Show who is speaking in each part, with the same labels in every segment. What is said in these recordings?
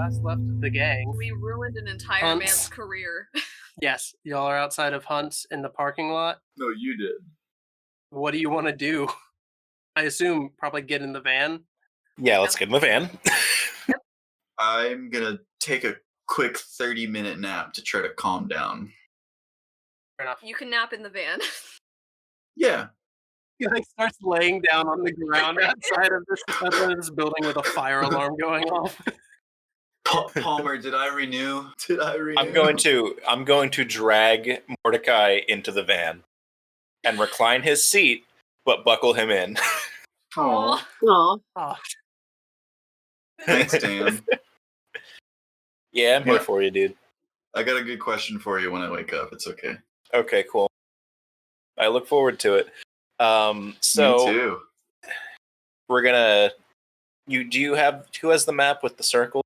Speaker 1: last left the gang.
Speaker 2: We ruined an entire
Speaker 1: Hunts.
Speaker 2: man's career.
Speaker 1: Yes, y'all are outside of Hunt's in the parking lot.
Speaker 3: No, you did.
Speaker 1: What do you want to do? I assume probably get in the van.
Speaker 4: Yeah, let's get in the van.
Speaker 3: I'm gonna take a quick 30-minute nap to try to calm down.
Speaker 1: Fair enough.
Speaker 2: You can nap in the van.
Speaker 3: Yeah.
Speaker 1: He starts laying down on the ground outside of this building with a fire alarm going off.
Speaker 3: Palmer, did I renew?
Speaker 4: I'm going to drag Mordecai into the van and recline his seat, but buckle him in.
Speaker 3: Aww.
Speaker 1: Oh,
Speaker 3: Thanks, Dan.
Speaker 4: Yeah, I'm here for you, dude.
Speaker 3: I got a good question for you when I wake up. It's okay.
Speaker 4: Okay, cool. I look forward to it.
Speaker 3: Me too.
Speaker 4: We're gonna. Who has the map with the circle?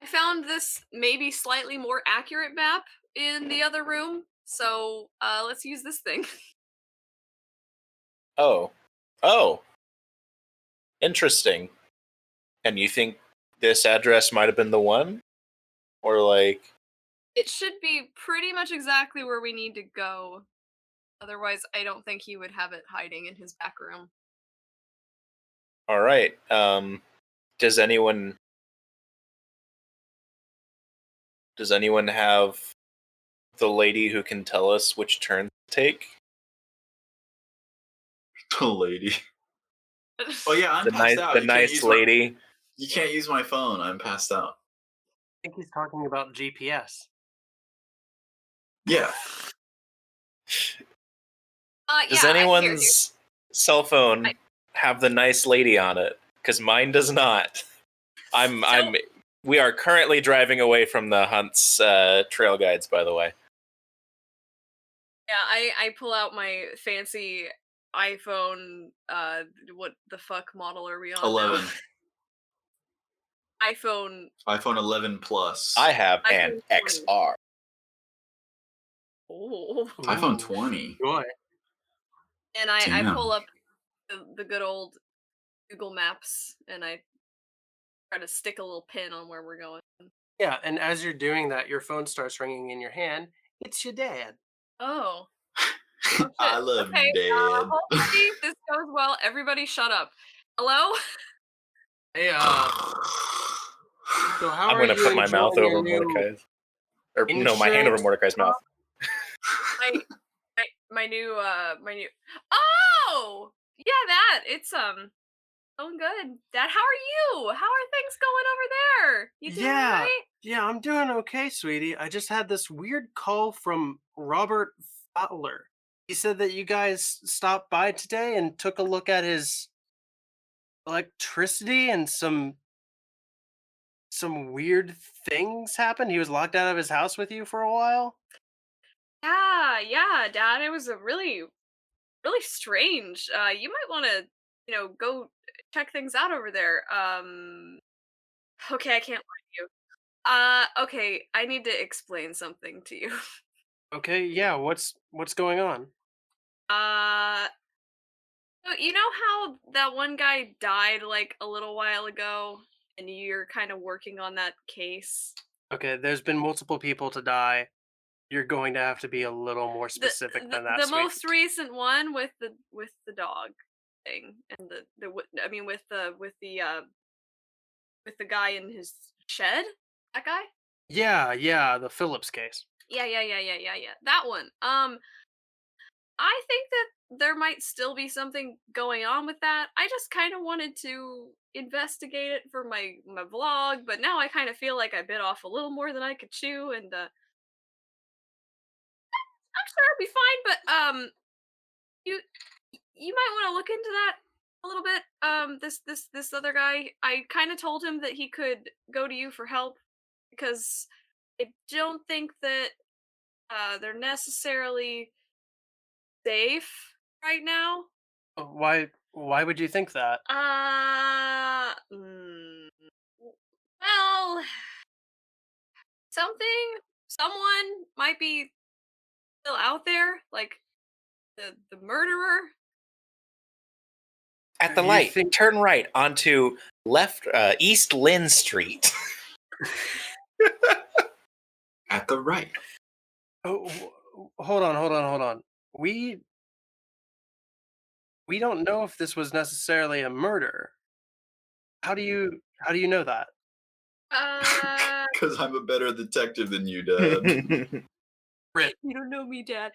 Speaker 2: I found this maybe slightly more accurate map in the other room, so let's use this thing.
Speaker 4: Oh, interesting. And you think this address might have been the one, or like?
Speaker 2: It should be pretty much exactly where we need to go. Otherwise, I don't think he would have it hiding in his back room.
Speaker 4: All right. Does anyone have the lady who can tell us which turn to take?
Speaker 3: The lady. Oh yeah, I'm
Speaker 4: The
Speaker 3: passed out.
Speaker 4: The nice lady.
Speaker 3: You can't use my phone. I'm passed out.
Speaker 1: I think he's talking about GPS.
Speaker 3: Yeah.
Speaker 4: Does anyone's cell phone have the nice lady on it? Because mine does not. We are currently driving away from the Hunt's trail guides, by the way.
Speaker 2: Yeah, I pull out my fancy iPhone. What the fuck model are we on?
Speaker 3: 11.
Speaker 2: Now?
Speaker 3: iPhone 11 Plus.
Speaker 4: I have an XR.
Speaker 2: Oh.
Speaker 3: iPhone 20.
Speaker 1: Boy.
Speaker 2: And I pull up the good old Google Maps and I try to stick a little pin on where we're going.
Speaker 1: Yeah, and as you're doing that, your phone starts ringing in your hand. It's your dad.
Speaker 2: Oh.
Speaker 3: I love Dad.
Speaker 2: Hopefully this goes well. Everybody shut up. Hello?
Speaker 1: Hey, so how
Speaker 4: I'm
Speaker 1: are
Speaker 4: going to
Speaker 1: you
Speaker 4: put my mouth over
Speaker 1: enjoying your
Speaker 4: Mordecai's. Or, no, my hand over Mordecai's mouth.
Speaker 2: my new oh yeah, that it's going good. Dad, how are you? How are things going over there? You doing right?
Speaker 1: Yeah, I'm doing okay, sweetie. I just had this weird call from Robert Fowler. He said that you guys stopped by today and took a look at his electricity and some weird things happened. He was locked out of his house with you for a while.
Speaker 2: Yeah, Dad. It was a really strange. You might want to, go check things out over there. Okay, I can't lie to you. Okay, I need to explain something to you.
Speaker 1: Okay, yeah. What's going on?
Speaker 2: So you know how that one guy died like a little while ago, and you're kind of working on that case?
Speaker 1: Okay, there's been multiple people to die. You're going to have to be a little more specific than that.
Speaker 2: The most recent one with the dog thing, and with the guy in his shed. That guy.
Speaker 1: Yeah, the Phillips case.
Speaker 2: Yeah. That one. I think that there might still be something going on with that. I just kind of wanted to investigate it for my vlog, but now I kind of feel like I bit off a little more than I could chew, and I'm sure it'll be fine. But you might want to look into that a little bit. This other guy, I kind of told him that he could go to you for help because I don't think that they're necessarily safe right now.
Speaker 1: Why would you think that?
Speaker 2: Well, someone might be still out there, like the murderer.
Speaker 4: At the light, turn right onto East Lynn Street.
Speaker 3: At the right.
Speaker 1: Oh, hold on. We don't know if this was necessarily a murder. How do you know that?
Speaker 3: Because I'm a better detective than you, Dad.
Speaker 2: You don't know me, Dad.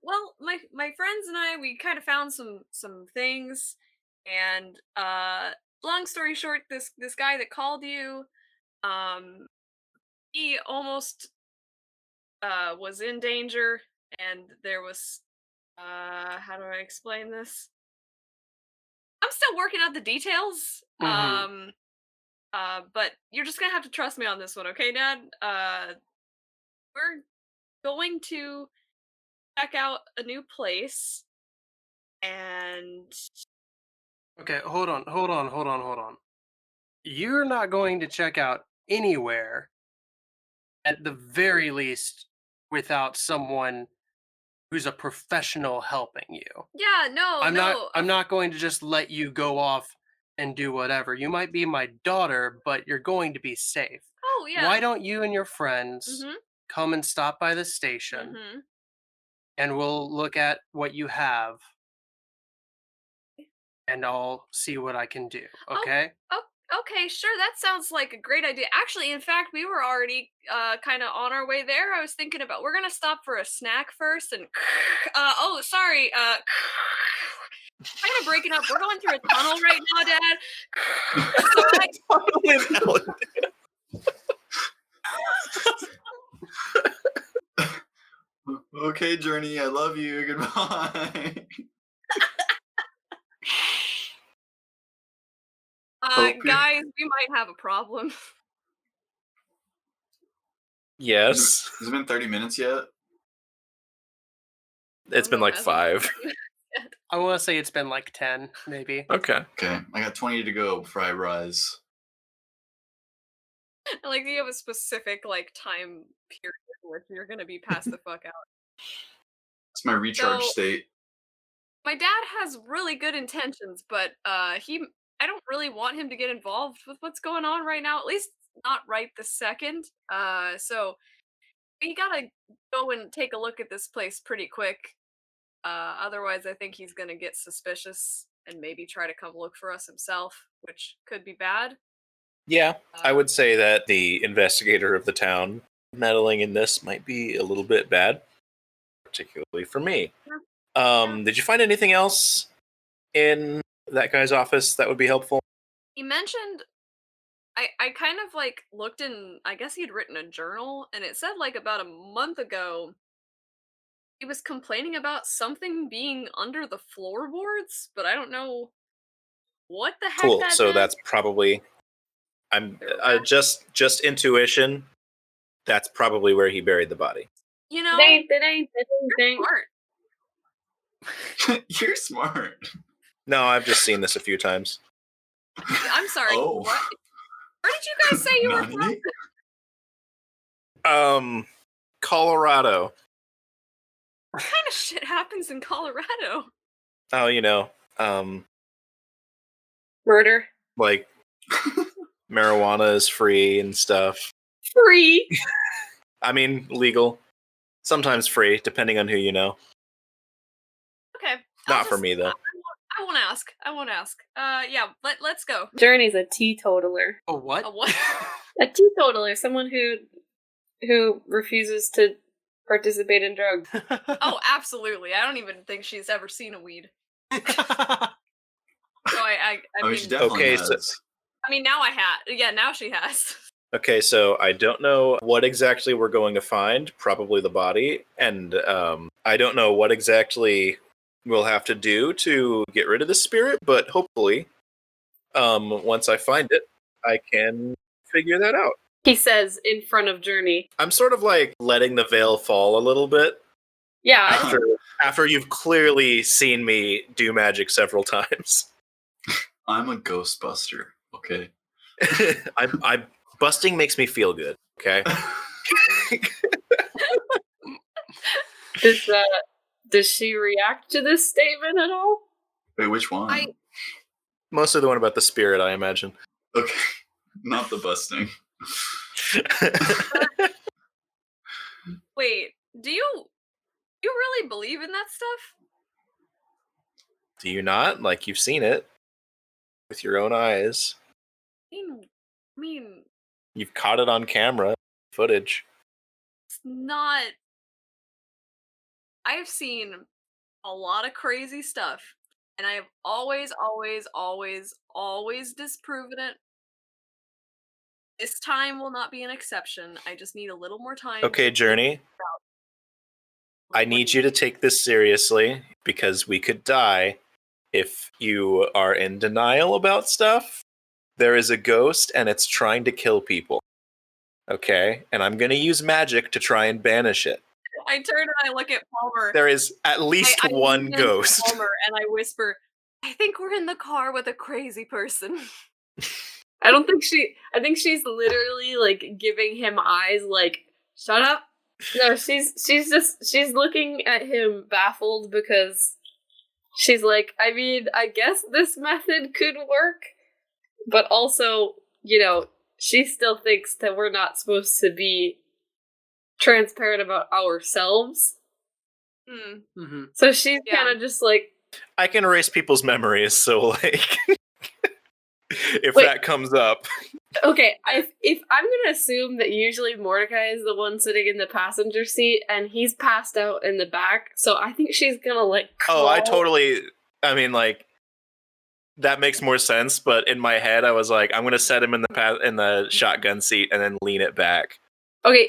Speaker 2: Well, my friends and I, we kind of found some things, and long story short, this guy that called you, um, he almost was in danger, and there was how do I explain this? I'm still working out the details.
Speaker 1: Mhm.
Speaker 2: But you're just gonna have to trust me on this one, okay, Dad? We're going to check out a new place, and
Speaker 1: Okay, hold on. You're not going to check out anywhere at the very least without someone who's a professional helping you.
Speaker 2: yeah, no, no,
Speaker 1: I'm not going to just let you go off and do whatever. You might be my daughter, but you're going to be safe.
Speaker 2: oh yeah,
Speaker 1: Why don't you and your friends
Speaker 2: mhm,
Speaker 1: come and stop by the station
Speaker 2: mhm.
Speaker 1: and we'll look at what you have and I'll see what I can do,
Speaker 2: Oh,
Speaker 1: okay?
Speaker 2: oh, okay, sure. That sounds like a great idea. Actually, in fact, we were already kind of on our way there. I was thinking about we're gonna stop for a snack first, and oh, sorry, kind of breaking up. We're going through a tunnel right now, Dad. So
Speaker 3: Okay, Journey, I love you. Goodbye. Hope you-
Speaker 2: guys, we might have a problem.
Speaker 4: Yes.
Speaker 3: Has it been 30 minutes yet?
Speaker 4: It's been
Speaker 2: No,
Speaker 4: like
Speaker 2: it hasn't
Speaker 4: 5.
Speaker 2: been yet.
Speaker 1: I want to say it's been like 10, maybe.
Speaker 4: Okay.
Speaker 3: Okay, I got 20 to go before I rise.
Speaker 2: Like, do you have a specific like time period in which you're gonna be passed the fuck out?
Speaker 3: It's my recharge
Speaker 2: So
Speaker 3: state.
Speaker 2: my dad has really good intentions, but I don't really want him to get involved with what's going on right now, at least not right this second. So we gotta go and take a look at this place pretty quick. Otherwise I think he's gonna get suspicious and maybe try to come look for us himself, which could be bad.
Speaker 4: Yeah, I
Speaker 2: Uh,
Speaker 4: would say that the investigator of the town meddling in this might be a little bit bad, particularly for me.
Speaker 2: yeah, yeah.
Speaker 4: Did you find anything else in that guy's office that would be helpful?
Speaker 2: He mentioned I kind of like looked in I guess he'd written a journal and it said like about a month ago he was complaining about something being under the floorboards, but I don't know what the heck
Speaker 4: Cool.
Speaker 2: that
Speaker 4: So
Speaker 2: is.
Speaker 4: that's probably I'm
Speaker 2: They're rats.
Speaker 4: just intuition. That's probably where he buried the body.
Speaker 2: You know,
Speaker 5: Dang, dang, dang, dang.
Speaker 2: smart.
Speaker 3: You're smart.
Speaker 4: No, I've just seen this a few times.
Speaker 2: I'm sorry.
Speaker 3: Oh.
Speaker 2: What? Where did you guys say you were from?
Speaker 3: Nani?
Speaker 4: Colorado.
Speaker 2: What kind of shit happens in Colorado?
Speaker 4: Oh,
Speaker 5: Murder.
Speaker 4: like marijuana is free and stuff.
Speaker 5: Free.
Speaker 4: I mean, legal. Sometimes free, depending on who you know.
Speaker 2: Okay.
Speaker 4: Not for me, though.
Speaker 2: I won't ask. I won't ask. Yeah, let's go.
Speaker 5: Journey's a teetotaler.
Speaker 1: A what?
Speaker 2: A what?
Speaker 5: A teetotaler, someone who refuses to participate in drugs.
Speaker 2: Oh, absolutely. I don't even think she's ever seen a weed. So I
Speaker 3: Oh,
Speaker 2: mean,
Speaker 3: she definitely
Speaker 4: Okay,
Speaker 3: has.
Speaker 4: so-
Speaker 2: I mean, now I had. Yeah, now she has.
Speaker 4: Okay, so I don't know what exactly we're going to find. Probably the body, and I don't know what exactly we'll have to do to get rid of the spirit. But hopefully, once I find it, I can figure that out.
Speaker 5: He says in front of Journey.
Speaker 4: I'm sort of like letting the veil fall a little bit
Speaker 5: Yeah,
Speaker 4: after you've clearly seen me do magic several times.
Speaker 3: I'm a Ghostbuster, okay?
Speaker 4: I busting makes me feel good. Okay.
Speaker 5: does she react to this statement at all?
Speaker 3: Wait, which one?
Speaker 2: I-
Speaker 4: Mostly the one about the spirit, I imagine.
Speaker 3: Okay. Not the busting.
Speaker 2: Wait, do you really believe in that stuff?
Speaker 4: Do you not? Like, you've seen it with your own eyes.
Speaker 2: I mean,
Speaker 4: You've caught it on camera footage.
Speaker 2: it's not. I've seen a lot of crazy stuff, and I have always, always, always, always disproven it. This time will not be an exception. I just need a little more time.
Speaker 4: Okay, Journey. I need you to take this seriously because we could die if you are in denial about stuff. There is a ghost and it's trying to kill people. Okay? And I'm going to use magic to try and banish it.
Speaker 2: I turn and I look at Palmer.
Speaker 4: There is at least
Speaker 2: I
Speaker 4: one
Speaker 2: lean into
Speaker 4: ghost.
Speaker 2: Palmer and I whisper, "I think we're in the car with a crazy person."
Speaker 5: I don't think I think she's literally like giving him eyes like, shut up. No, she's looking at him baffled because she's like, I mean, I guess this method could work, but also, she still thinks that we're not supposed to be transparent about ourselves.
Speaker 2: Mm.
Speaker 5: So she's
Speaker 2: Yeah.
Speaker 5: kind of just like,
Speaker 4: I can erase people's memories, so like if
Speaker 5: Wait.
Speaker 4: that comes up.
Speaker 5: okay, if I'm gonna assume that usually Mordecai is the one sitting in the passenger seat and he's passed out in the back, so I think she's gonna like crawl.
Speaker 4: I mean, like, that makes more sense, but in my head I was like, I'm gonna set him in the shotgun seat and then lean it back.
Speaker 5: Okay,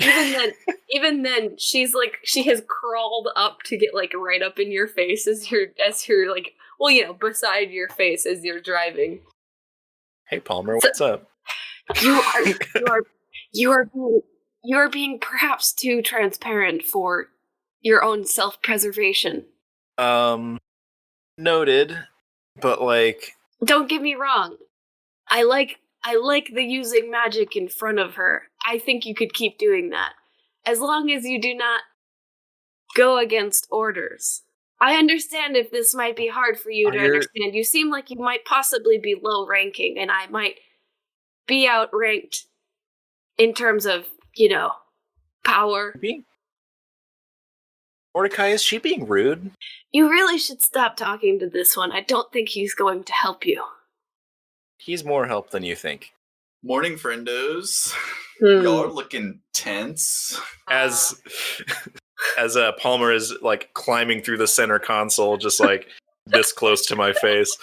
Speaker 5: even then, she's like, she has crawled up to get like right up in your face as you're like, well, beside your face as you're driving.
Speaker 4: Hey Palmer, what's up?
Speaker 5: You are being perhaps too transparent for your own self-preservation.
Speaker 4: Noted, but like,
Speaker 5: don't get me wrong. I like the using magic in front of her. I think you could keep doing that. As long as you do not go against orders. I understand if this might be hard for you to understand. You seem like you might possibly be low ranking, and I might be outranked in terms of, power.
Speaker 4: Mordecai, is she being rude?
Speaker 5: You really should stop talking to this one. I don't think he's going to help you.
Speaker 4: He's more help than you think.
Speaker 3: Morning, friendos. Y'all are looking tense.
Speaker 4: As Palmer is like climbing through the center console, just like this close to my face.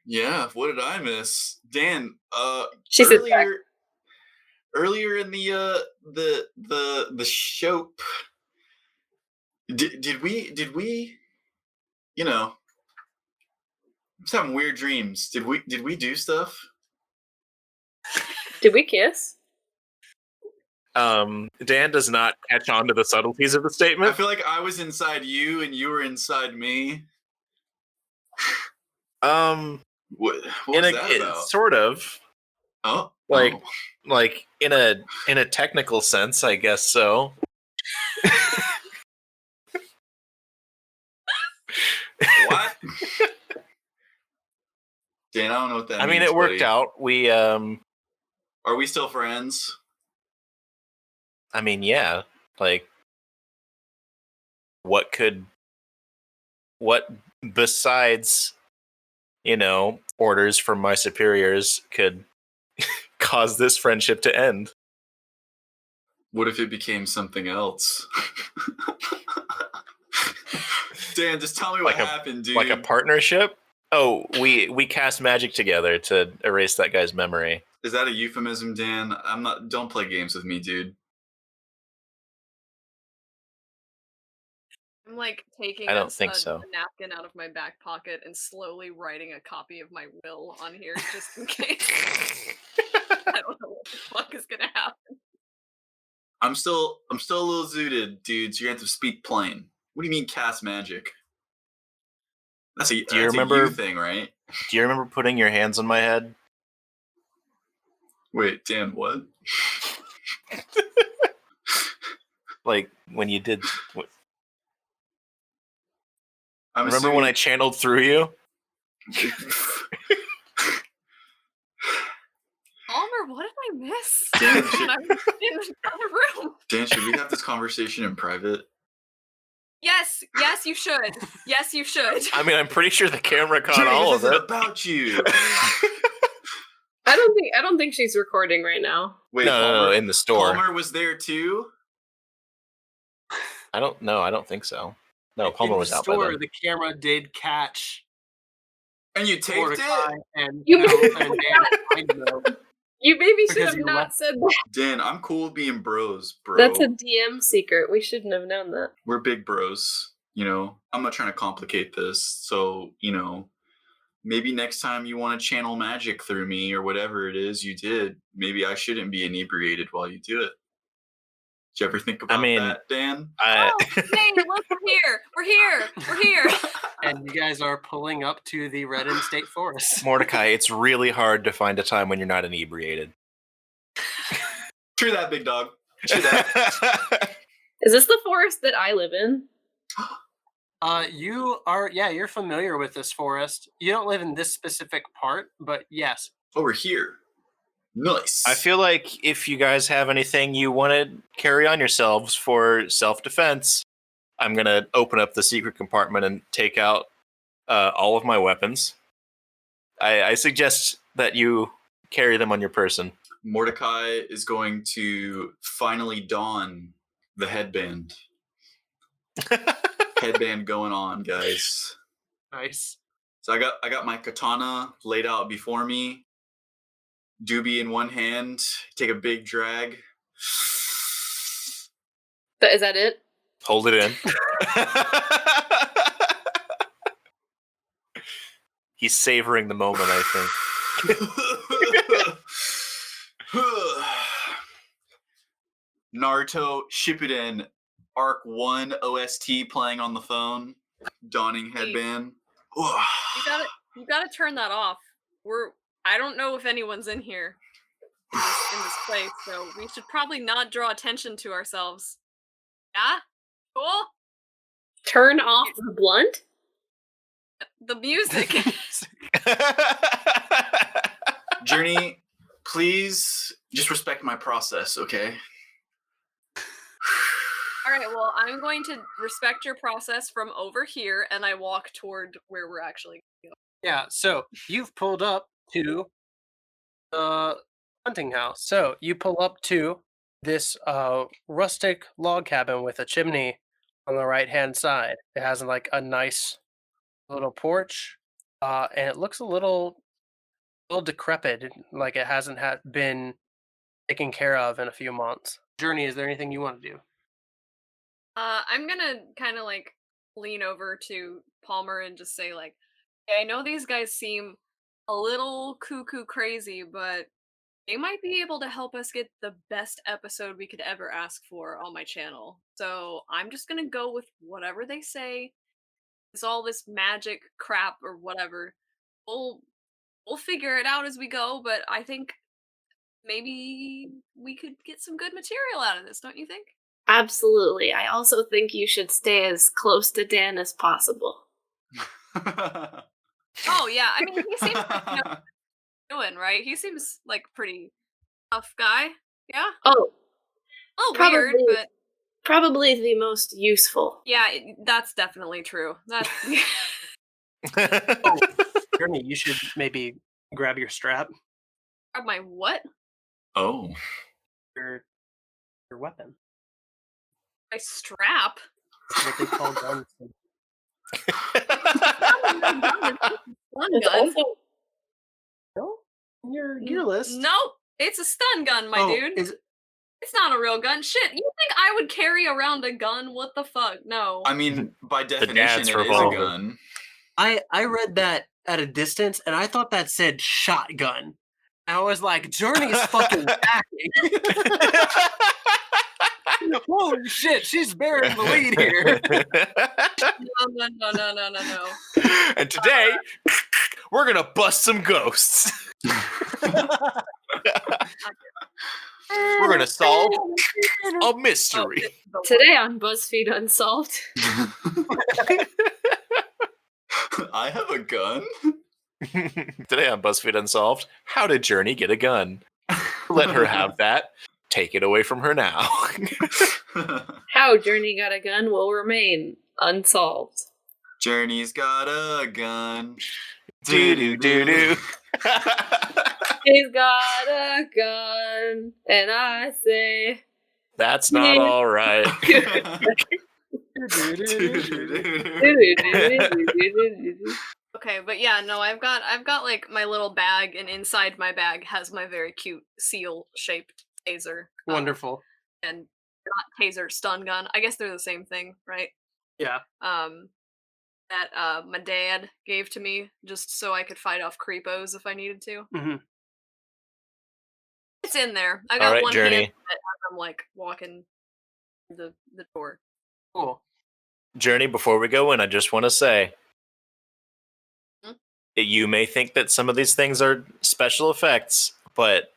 Speaker 3: Yeah. What did I miss, Dan?
Speaker 5: She
Speaker 3: earlier in the show. Did we? I was having weird dreams. Did we do stuff?
Speaker 5: Did we kiss?
Speaker 4: Dan does not catch on to the subtleties of the statement.
Speaker 3: I feel like I was inside you and you were inside me. What was that about?
Speaker 4: Sort of.
Speaker 3: Oh,
Speaker 4: like in a technical sense, I guess so.
Speaker 3: What? Dan, I don't know what that means.
Speaker 4: I mean, it worked out. We
Speaker 3: Are we still friends?
Speaker 4: I mean, yeah. Like, what besides, orders from my superiors could cause this friendship to end?
Speaker 3: What if it became something else? Dan, just tell me what happened, dude.
Speaker 4: Like a partnership? Oh, we cast magic together to erase that guy's memory.
Speaker 3: Is that a euphemism, Dan? Don't play games with me, dude.
Speaker 2: I'm like taking
Speaker 4: I don't think so.
Speaker 2: a napkin out of my back pocket and slowly writing a copy of my will on here just in case. I don't know what the fuck is gonna happen.
Speaker 3: I'm still a little zooted, dude. So you have to speak plain. What do you mean cast magic? That's a you thing, right?
Speaker 4: Do you remember putting your hands on my head?
Speaker 3: Wait, Dan, what?
Speaker 4: Like when you did. Remember
Speaker 3: assuming...
Speaker 4: when I channeled through you?
Speaker 2: What did I miss?
Speaker 3: Dan,
Speaker 2: When I was in the other room.
Speaker 3: Dan, should we have this conversation in private?
Speaker 2: Yes, you should. Yes, you should.
Speaker 4: I mean, I'm pretty sure the camera caught
Speaker 3: Journey,
Speaker 4: all
Speaker 3: this
Speaker 4: of
Speaker 3: isn't
Speaker 4: it.
Speaker 3: about you.
Speaker 5: I don't think she's recording right now.
Speaker 3: Wait,
Speaker 4: No, in the store.
Speaker 3: Palmer was there too?
Speaker 4: I don't know. I don't think so. No, Palmer
Speaker 1: in
Speaker 4: was
Speaker 1: the
Speaker 4: out by
Speaker 1: store,
Speaker 4: then.
Speaker 1: the camera did catch
Speaker 3: And you taped
Speaker 1: Mordecai
Speaker 3: it?
Speaker 1: and
Speaker 5: You
Speaker 1: no,
Speaker 5: maybe
Speaker 1: and Dan. I know.
Speaker 5: You maybe should
Speaker 1: Because
Speaker 5: have
Speaker 1: you
Speaker 5: not
Speaker 1: left-
Speaker 5: said that.
Speaker 3: Dan, I'm cool with being bros, bro.
Speaker 5: That's a DM secret. We shouldn't have known that.
Speaker 3: We're big bros, you know? I'm not trying to complicate this. So, you know, maybe next time you want to channel magic through me or whatever it is you did, maybe I shouldn't be inebriated while you do it. Did you ever think about that, Dan?
Speaker 2: Oh, hey, look, we're here.
Speaker 1: And you guys are pulling up to the Redden State Forest.
Speaker 4: Mordecai, it's really hard to find a time when you're not inebriated.
Speaker 3: True that, big dog. True that.
Speaker 5: Is this the forest that I live in?
Speaker 1: You're familiar with this forest. You don't live in this specific part, but yes.
Speaker 3: Over here. Nice.
Speaker 4: I feel like if you guys have anything you want to carry on yourselves for self-defense, I'm going to open up the secret compartment and take out all of my weapons. I suggest that you carry them on your person.
Speaker 3: Mordecai is going to finally don the headband. Headband going on, guys.
Speaker 1: Nice.
Speaker 3: So I got my katana laid out before me. Doobie in one hand. Take a big drag.
Speaker 5: But is that it?
Speaker 4: Hold it in. He's savoring the moment, I think.
Speaker 3: Naruto Shippuden Arc 1 OST playing on the phone. Donning headband.
Speaker 2: You gotta turn that off. I don't know if anyone's in here in this place, so we should probably not draw attention to ourselves. Yeah? Cool?
Speaker 5: Turn off the blunt?
Speaker 2: The music.
Speaker 3: Journey, please just respect my process, okay?
Speaker 2: Alright, well, I'm going to respect your process from over here, and I walk toward where we're actually going.
Speaker 1: Yeah, so you've pulled up to the hunting house. So you pull up to this rustic log cabin with a chimney on the right hand side. It has like a nice little porch, and it looks a little decrepit, like it hasn't been taken care of in a few months. Journey, is there anything you want to do?
Speaker 2: I'm gonna kind of like lean over to Palmer and just say like, hey, I know these guys seem a little cuckoo crazy, but they might be able to help us get the best episode we could ever ask for on my channel. So I'm just gonna go with whatever they say. It's all this magic crap or whatever. We'll figure it out as we go, but I think maybe we could get some good material out of this, don't you think?
Speaker 5: Absolutely. I also think you should stay as close to Dan as possible.
Speaker 2: Oh yeah, I mean he seems like doing right. He seems like pretty tough guy. Yeah.
Speaker 5: Oh,
Speaker 2: Weird, but
Speaker 5: probably the most useful.
Speaker 2: yeah, that's definitely true. That's
Speaker 1: Oh, Journey, you should maybe grab your strap,
Speaker 2: grab my what?
Speaker 3: Oh.
Speaker 1: your weapon.
Speaker 2: My strap.
Speaker 1: That's what they call guns.
Speaker 2: Stun
Speaker 5: It's
Speaker 2: gun.
Speaker 5: also
Speaker 1: No, in your gear list.
Speaker 2: Nope, it's a stun gun, my dude. It's not a real gun. Shit, you think I would carry around a gun? What the fuck? No.
Speaker 3: I mean, by definition,
Speaker 4: dad's
Speaker 3: it is a
Speaker 4: revolver.
Speaker 3: gun.
Speaker 1: I read that at a distance, and I thought that said shotgun. And I was like, Journey's fucking hacking. Holy shit, she's bearing the lead here.
Speaker 2: No.
Speaker 4: And today, we're going to bust some ghosts. We're going to solve a mystery.
Speaker 5: today on BuzzFeed Unsolved.
Speaker 3: I have a gun?
Speaker 4: Today on BuzzFeed Unsolved, how did Journey get a gun? Let her have that. Take it away from her now.
Speaker 5: How Journey got a gun will remain unsolved.
Speaker 3: Journey's got a gun.
Speaker 4: Do do do do.
Speaker 5: He's got a gun, and I say,
Speaker 4: That's not all right.
Speaker 2: Okay, but yeah, no, I've got like my little bag, and inside my bag has my very cute seal shaped taser.
Speaker 1: Wonderful.
Speaker 2: And not taser, stun gun. I guess they're the same thing, right?
Speaker 1: Yeah.
Speaker 2: That my dad gave to me just so I could fight off creepos if I needed to.
Speaker 1: Hmm.
Speaker 2: It's in there. I
Speaker 4: All
Speaker 2: got
Speaker 4: right,
Speaker 2: one
Speaker 4: Journey.
Speaker 2: hand as I'm like walking the door.
Speaker 1: Cool.
Speaker 4: Journey, before we go in, I just want to say
Speaker 2: Hmm?
Speaker 4: that you may think that some of these things are special effects, but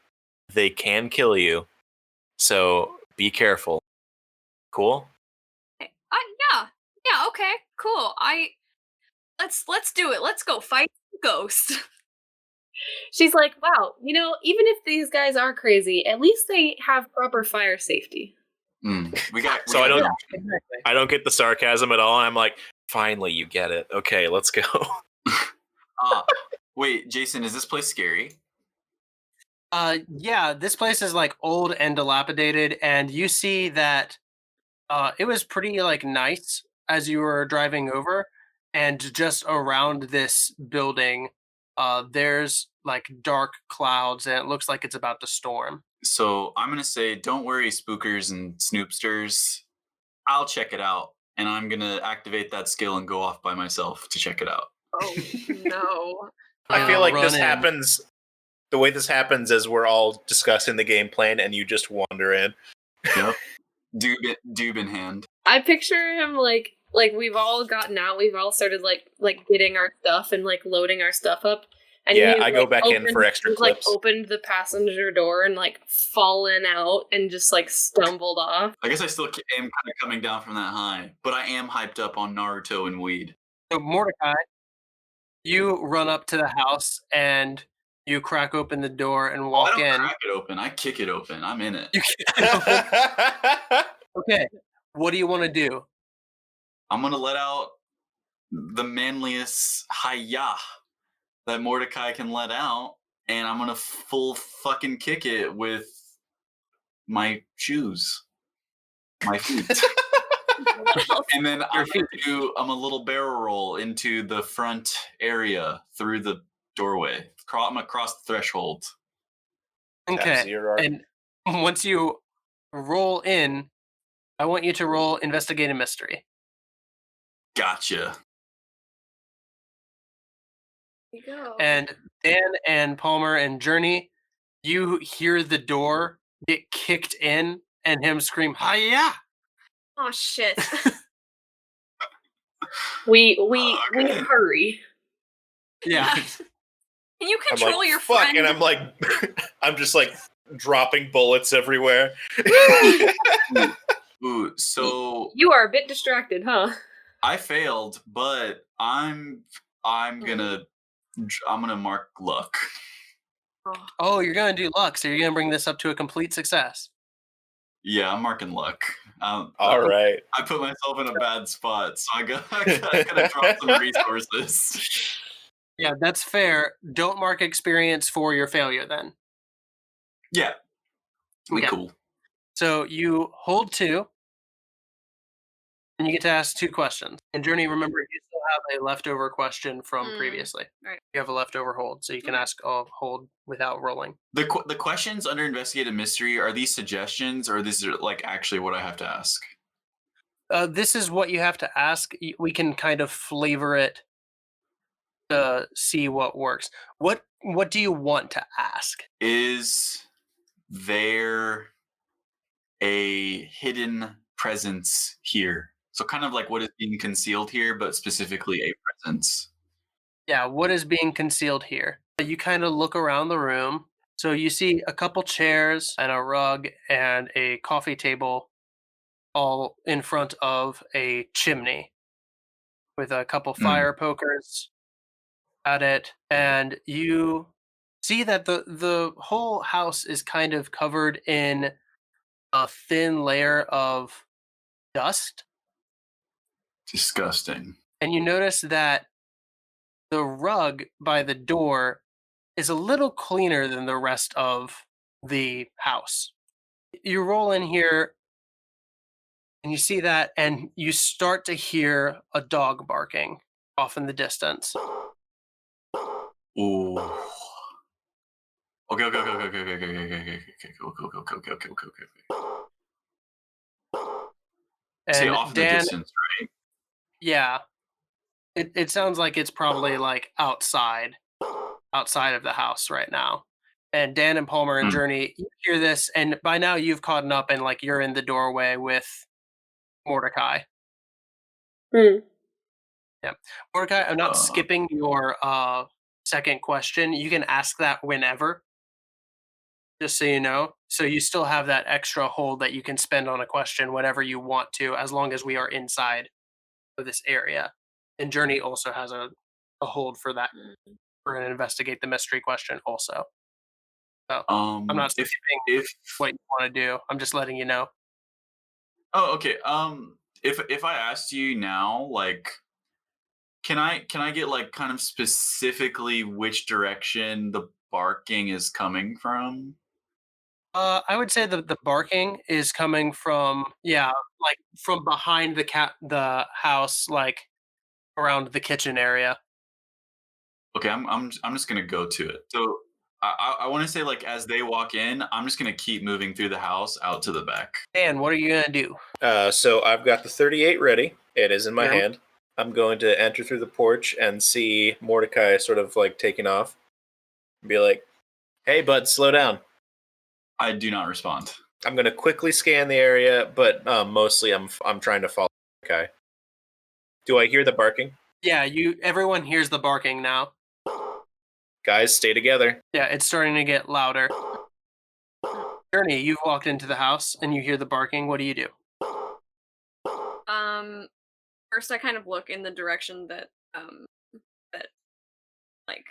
Speaker 4: they can kill you. So be careful. Cool?
Speaker 2: Hey, yeah, okay, cool. Let's do it. Let's go fight the ghost.
Speaker 5: she's like, wow, even if these guys are crazy, at least they have proper fire safety.
Speaker 3: We got.
Speaker 4: So I don't-
Speaker 1: Exactly.
Speaker 4: I don't get the sarcasm at all. I'm like, finally, you get it. Okay, let's go.
Speaker 3: Wait, Jason, is this place scary?
Speaker 1: Yeah, this place is like old and dilapidated, and you see that it was pretty like nice as you were driving over, and just around this building, there's like dark clouds, and it looks like it's about to storm.
Speaker 3: So I'm gonna say, don't worry, spookers and snoopsters. I'll check it out, and I'm gonna activate that skill and go off by myself to check it out.
Speaker 2: Oh no.
Speaker 4: I feel like this
Speaker 1: Run in.
Speaker 4: happens. The way this happens is we're all discussing the game plan, and you just wander in.
Speaker 3: Yep. Doob in hand.
Speaker 5: I picture him like we've all gotten out, we've all started like getting our stuff and like loading our stuff up. And
Speaker 4: Yeah,
Speaker 5: he,
Speaker 4: I go back in for extra
Speaker 5: he's, like
Speaker 4: clips.
Speaker 5: opened the passenger door and like fallen out and just like stumbled off.
Speaker 3: I guess I still am kind of coming down from that high, but I am hyped up on Naruto and weed.
Speaker 1: So Mordecai, you run up to the house and you crack open the door and
Speaker 3: I
Speaker 1: walk
Speaker 3: don't
Speaker 1: in.
Speaker 3: crack it open. I kick it open. I'm in it.
Speaker 1: You Okay, what do you want to do?
Speaker 3: I'm gonna let out the manliest hi-yah that Mordecai can let out, and I'm gonna full fucking kick it with my shoes, my feet. And then I'm a little barrel roll into the front area through the doorway. I'm gonna cross the threshold.
Speaker 1: Okay,
Speaker 4: Zero.
Speaker 1: and once you roll in, I want you to roll investigate a mystery.
Speaker 3: Gotcha.
Speaker 2: There you go.
Speaker 1: And Dan and Palmer and Journey, you hear the door get kicked in and him scream, "Hiya!"
Speaker 2: Oh shit.
Speaker 5: We
Speaker 3: Okay.
Speaker 5: hurry.
Speaker 1: Yeah.
Speaker 2: Can you
Speaker 4: I'm
Speaker 2: control
Speaker 4: like,
Speaker 2: your
Speaker 4: fuck,
Speaker 2: friend?
Speaker 4: and I'm like, I'm just like dropping bullets everywhere.
Speaker 3: Ooh, so
Speaker 5: You are a bit distracted, huh?
Speaker 3: I failed, but I'm gonna mark luck.
Speaker 1: Oh, you're gonna do luck, so you're gonna bring this up to a complete success.
Speaker 3: Yeah, I'm marking luck.
Speaker 4: All right.
Speaker 3: I put myself in a bad spot, so I gotta drop some resources.
Speaker 1: Yeah, that's fair. Don't mark experience for your failure then.
Speaker 3: Yeah, we
Speaker 1: Okay.
Speaker 3: cool.
Speaker 1: So you hold 2, and you get to ask 2 questions. And Journey, remember, you still have a leftover question from previously.
Speaker 2: right.
Speaker 1: You have a leftover hold, so you can ask a hold without rolling.
Speaker 3: The questions under investigative mystery, are these suggestions, or these are like actually what I have to ask?
Speaker 1: This is what you have to ask. We can kind of flavor it to see what works. What do you want to ask?
Speaker 3: Is there a hidden presence here? So kind of like what is being concealed here, but specifically a presence.
Speaker 1: Yeah, what is being concealed here? You kind of look around the room. So you see a couple chairs and a rug and a coffee table all in front of a chimney with a couple fire pokers at it. And you see that the whole house is kind of covered in a thin layer of dust,
Speaker 3: Disgusting.
Speaker 1: and you notice that the rug by the door is a little cleaner than the rest of the house. You roll in here and you see that, and you start to hear a dog barking off in the distance.
Speaker 3: Ooh. Okay, okay, okay, okay, okay, okay, okay, okay, okay, okay, okay, okay. Say
Speaker 1: And
Speaker 3: off in the
Speaker 1: Dan,
Speaker 3: distance, right?
Speaker 1: yeah, it sounds like it's probably like outside of the house right now. And Dan and Palmer and
Speaker 3: Hmm.
Speaker 1: Journey, you hear this, and by now you've caught up, and like you're in the doorway with Mordecai.
Speaker 5: Hmm.
Speaker 1: Yeah, Mordecai, I'm not
Speaker 3: Uh,
Speaker 1: skipping your second question. You can ask that whenever, just so you know. So you still have that extra hold that you can spend on a question whenever you want to, as long as we are inside of this area. And Journey also has a hold for that. We're going to investigate the mystery question also. So I'm not
Speaker 3: if
Speaker 1: skipping
Speaker 3: if
Speaker 1: what you want to do. I'm just letting you know.
Speaker 3: oh okay if I asked you now, like, can I get like kind of specifically which direction the barking is coming from?
Speaker 1: I would say the barking is coming from, yeah, like from behind the house, like around the kitchen area.
Speaker 3: Okay, I'm just gonna go to it. So I want to say, like, as they walk in, I'm just gonna keep moving through the house out to the back.
Speaker 1: Dan, what are you gonna do?
Speaker 4: So I've got the 38 ready. It is in my
Speaker 1: Yeah.
Speaker 4: hand. I'm going to enter through the porch and see Mordecai sort of like taking off. Be like, "Hey, bud, slow down."
Speaker 3: I do not respond.
Speaker 4: I'm going to quickly scan the area, but mostly I'm trying to follow Mordecai. Do I hear the barking?
Speaker 1: Yeah, everyone hears the barking now.
Speaker 4: Guys, stay together.
Speaker 1: Yeah, it's starting to get louder. Journey, you've walked into the house and you hear the barking. What do you do?
Speaker 2: First I kind of look in the direction that like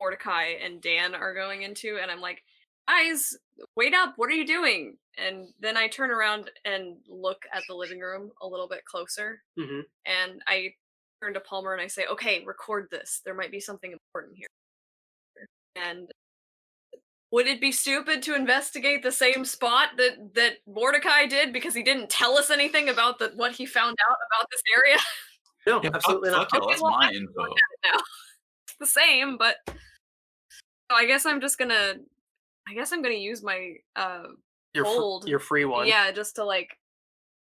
Speaker 2: Mordecai and Dan are going into, and I'm like, guys, wait up, what are you doing? And then I turn around and look at the living room a little bit closer,
Speaker 1: Mm-hmm.
Speaker 2: and I turn to Palmer and I say, okay, record this. There might be something important here. And would it be stupid to investigate the same spot that Mordecai did because he didn't tell us anything about what he found out about this area?
Speaker 1: No,
Speaker 3: Yeah,
Speaker 1: absolutely not.
Speaker 3: fuck y'all.
Speaker 2: Okay,
Speaker 3: That's
Speaker 2: well,
Speaker 3: my
Speaker 2: I can
Speaker 3: info.
Speaker 2: look at it now. It's the same, but so I guess I'm just gonna. I guess I'm gonna use my hold.
Speaker 1: Your free one.
Speaker 2: Yeah, just to like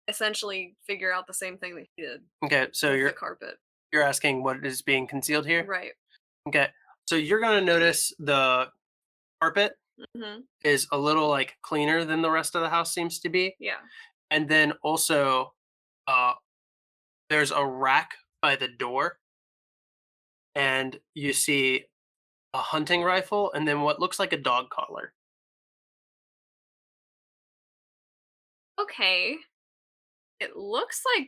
Speaker 2: essentially figure out the same thing that he did
Speaker 1: Okay, so
Speaker 2: with the carpet.
Speaker 1: you're asking what is being concealed here?
Speaker 2: Right.
Speaker 1: Okay, so you're gonna notice the carpet
Speaker 2: Mm-hmm.
Speaker 1: is a little like cleaner than the rest of the house seems to be,
Speaker 2: Yeah.
Speaker 1: and then also, uh, there's a rack by the door, and you see a hunting rifle, and then what looks like a dog collar.
Speaker 2: Okay. It looks like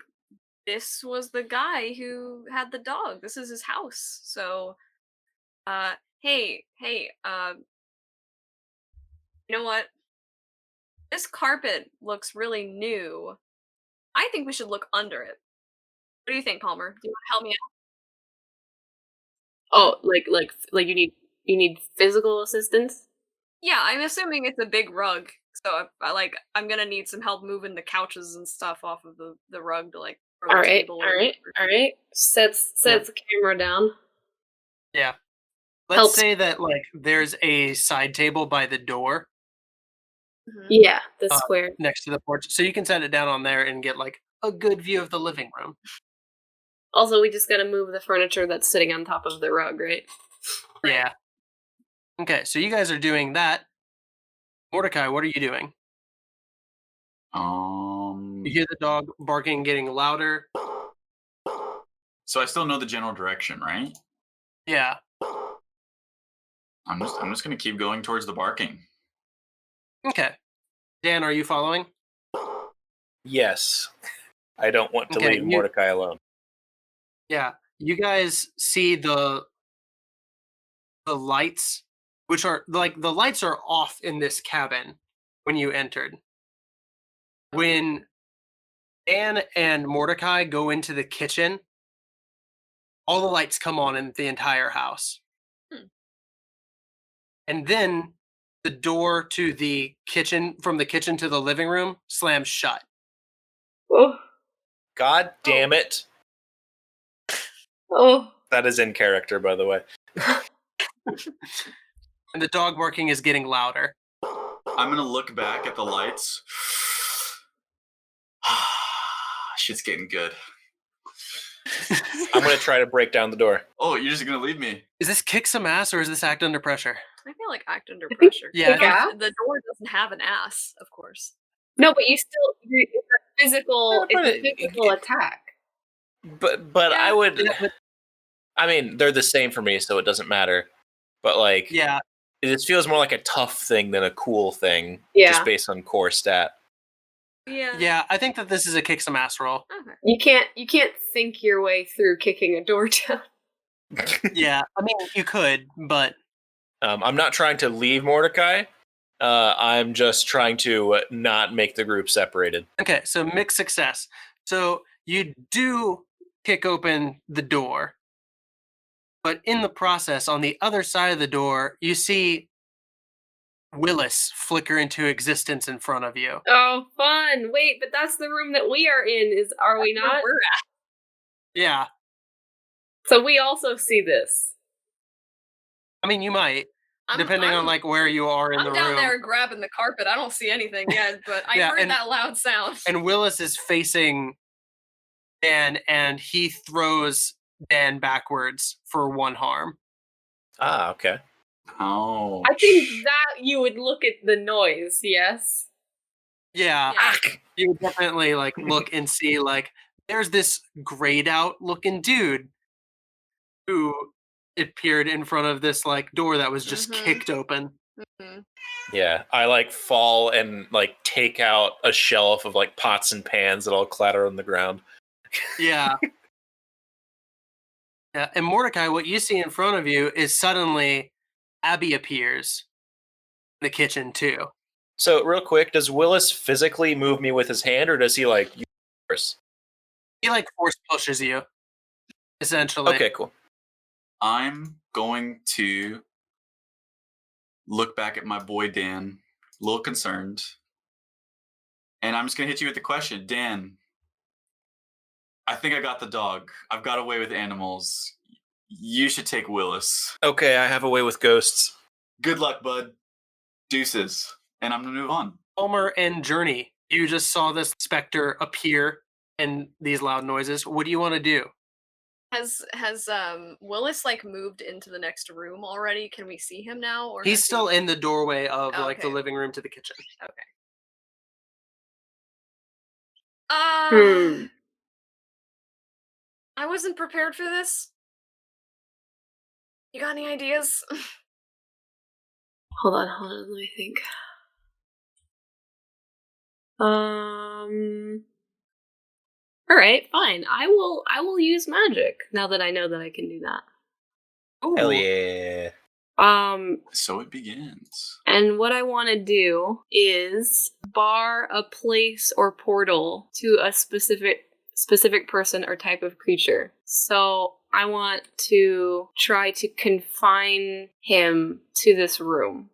Speaker 2: this was the guy who had the dog. This is his house. So, hey, you know what? This carpet looks really new. I think we should look under it. What do you think, Palmer? Do you want to help me out?
Speaker 5: Oh, like you need physical assistance?
Speaker 2: Yeah, I'm assuming it's a big rug. So I'm gonna need some help moving the couches and stuff off of the rug to like or
Speaker 5: All
Speaker 2: the
Speaker 5: right,
Speaker 2: table
Speaker 5: all
Speaker 2: or
Speaker 5: right, all right. Sets
Speaker 1: Yeah.
Speaker 5: the camera down.
Speaker 1: Yeah. Let's
Speaker 5: Helps.
Speaker 1: say that like there's a side table by the door
Speaker 2: Mhm.
Speaker 5: Yeah, the
Speaker 1: Uh,
Speaker 5: square.
Speaker 1: next to the porch, so you can set it down on there and get like a good view of the living room.
Speaker 5: Also, we just gotta move the furniture that's sitting on top of the rug, right?
Speaker 2: Right.
Speaker 1: Yeah. Okay, so you guys are doing that. Mordecai, what are you doing? You hear the dog barking getting louder.
Speaker 3: So I still know the general direction, right?
Speaker 1: Yeah.
Speaker 3: I'm just gonna keep going towards the barking.
Speaker 1: Okay. Dan, are you following?
Speaker 4: Yes. I don't want to
Speaker 1: Okay,
Speaker 4: leave Mordecai alone.
Speaker 1: Yeah. You guys see the lights which are like the lights are off in this cabin when you entered. When Dan and Mordecai go into the kitchen, all the lights come on in the entire house. And then the door to the kitchen, from the kitchen to the living room, slams shut.
Speaker 5: Oh.
Speaker 4: God damn it.
Speaker 5: Oh.
Speaker 4: That is in character, by the way.
Speaker 1: And the dog barking is getting louder.
Speaker 3: I'm gonna look back at the lights. Shit's getting good.
Speaker 4: I'm gonna try to break down the door.
Speaker 3: Oh, you're just gonna leave me?
Speaker 1: Is this kick some ass or is this act under pressure?
Speaker 2: I feel like act under
Speaker 5: think
Speaker 2: pressure.
Speaker 1: Yeah,
Speaker 5: kick ass?
Speaker 2: The door doesn't have an ass, of course.
Speaker 5: No, but it's a physical.
Speaker 4: Yeah, but
Speaker 5: It's a physical attack.
Speaker 4: But
Speaker 2: Yeah.
Speaker 4: I would.
Speaker 1: Yeah, but-
Speaker 4: I mean, they're the same for me, so it doesn't matter. But like,
Speaker 1: yeah,
Speaker 4: this feels more like a tough thing than a cool thing,
Speaker 5: Yeah.
Speaker 4: just based on core stat.
Speaker 1: yeah. I think that this is a kick some ass roll.
Speaker 2: Okay.
Speaker 5: You can't think your way through kicking a door down.
Speaker 1: Yeah, I mean you could, but
Speaker 4: I'm not trying to leave Mordecai. I'm just trying to not make the group separated.
Speaker 1: okay. So mixed success. So you do kick open the door, but in the process, on the other side of the door, you see Willis flicker into existence in front of you.
Speaker 5: Oh, fun! Wait, but that's the room that we are in. Are we not?
Speaker 2: We're at.
Speaker 1: Yeah,
Speaker 5: So we also see this.
Speaker 1: I mean you might,
Speaker 2: I'm-
Speaker 1: depending
Speaker 2: I'm-
Speaker 1: on like where you are in
Speaker 2: I'm
Speaker 1: the
Speaker 2: down
Speaker 1: room.
Speaker 2: there grabbing the carpet. I don't see anything yet, but I
Speaker 1: Yeah,
Speaker 2: heard
Speaker 1: and-
Speaker 2: that loud sound.
Speaker 1: And Willis is facing Dan, and he throws Dan backwards for one harm.
Speaker 4: Ah, okay.
Speaker 3: Oh.
Speaker 5: I think that you would look at the noise. Yes.
Speaker 1: Yeah,
Speaker 2: Yeah.
Speaker 1: you would definitely like look and see like there's this grayed out looking dude who appeared in front of this like door that was just
Speaker 2: Mhm.
Speaker 1: kicked open.
Speaker 2: Mhm.
Speaker 4: Yeah, I like fall and like take out a shelf of like pots and pans that all clatter on the ground.
Speaker 1: Yeah. Yeah, and Mordecai, what you see in front of you is suddenly Abby appears in the kitchen too.
Speaker 4: So, real quick, does Willis physically move me with his hand, or does he like use force?
Speaker 1: He like force pushes you, essentially.
Speaker 4: Okay, cool.
Speaker 3: I'm going to look back at my boy Dan, a little concerned. And I'm just gonna hit you with the question, Dan. I think I got the dog. I've got away with animals. You should take Willis.
Speaker 4: Okay, I have a way with ghosts.
Speaker 3: Good luck, bud. Deuces. And I'm gonna move on.
Speaker 1: Palmer and Journey, you just saw this specter appear and these loud noises. What do you want to do?
Speaker 2: Has Willis like moved into the next room already? Can we see him now? Or
Speaker 1: He's
Speaker 2: has
Speaker 1: still
Speaker 2: he...
Speaker 1: in the doorway of
Speaker 2: Oh,
Speaker 1: like the
Speaker 2: okay.
Speaker 1: living room to the kitchen.
Speaker 2: Okay. I wasn't prepared for this. You got any ideas?
Speaker 5: Hold on, let me think. All right, fine. I will use magic now that I know that I can do that.
Speaker 4: Hell
Speaker 1: Ooh.
Speaker 4: yeah.
Speaker 3: So it begins.
Speaker 5: And what I want to do is bar a place or portal to a specific person or type of creature. So I want to try to confine him to this room.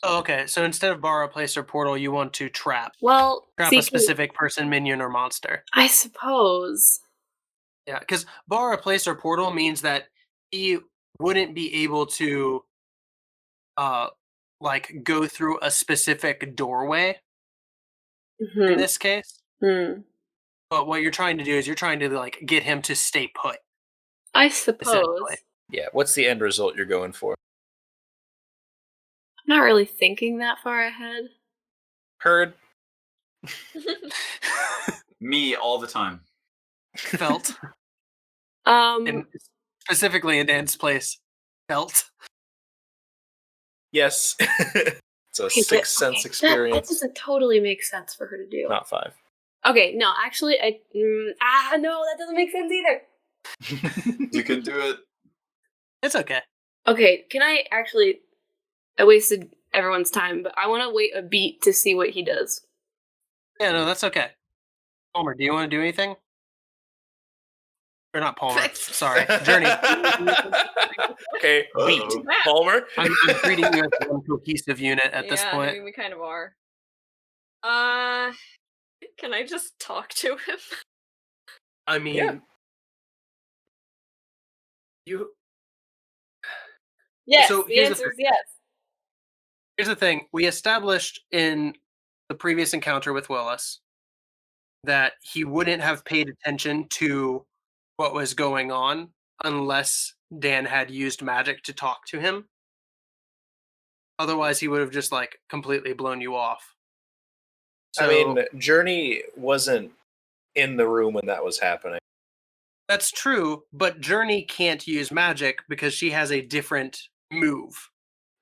Speaker 1: Oh, okay, so instead of bar a place or portal, you want to trap.
Speaker 5: Well,
Speaker 1: Trap
Speaker 5: see,
Speaker 1: a specific person, minion, or monster.
Speaker 5: I suppose.
Speaker 1: Yeah, because bar a place or portal means that he wouldn't be able to like go through a specific doorway in
Speaker 5: Mhm.
Speaker 1: this case.
Speaker 5: Hmm.
Speaker 1: But what you're trying to do is you're trying to like get him to stay put.
Speaker 5: I suppose.
Speaker 1: Essentially.
Speaker 4: Yeah, what's the end result you're going for?
Speaker 5: I'm not really thinking that far ahead.
Speaker 4: Heard?
Speaker 3: Me all the time.
Speaker 1: Felt.
Speaker 5: Um,
Speaker 1: And specifically in Dan's place. Felt.
Speaker 4: Yes. It's a
Speaker 5: okay,
Speaker 4: sixth sense
Speaker 5: that
Speaker 4: experience.
Speaker 5: doesn't totally make sense for her to do.
Speaker 4: Not 5.
Speaker 5: Okay, no, actually, no, that doesn't make sense either.
Speaker 3: You can do it.
Speaker 1: It's okay.
Speaker 5: Okay, can I actually I wasted everyone's time, but I want to wait a beat to see what he does.
Speaker 1: Yeah, no, that's okay. Palmer, do you want to do anything? Or not Palmer. Sorry, Journey.
Speaker 4: Okay, beat.
Speaker 3: Uh-oh.
Speaker 4: Palmer.
Speaker 1: I'm treating you as one cohesive unit at this
Speaker 2: I
Speaker 1: point.
Speaker 2: mean, we kind of are. Can I just talk to him?
Speaker 1: I mean,
Speaker 4: Yeah.
Speaker 1: you.
Speaker 5: Yes,
Speaker 1: So
Speaker 5: the
Speaker 1: here's the
Speaker 5: answer is yes.
Speaker 1: Here's the thing. We established in the previous encounter with Willis that he wouldn't have paid attention to what was going on unless Dan had used magic to talk to him. Otherwise, he would have just like completely blown you off. So,
Speaker 4: I mean, Journey wasn't in the room when that was happening.
Speaker 1: that's true, but Journey can't use magic because she has a different move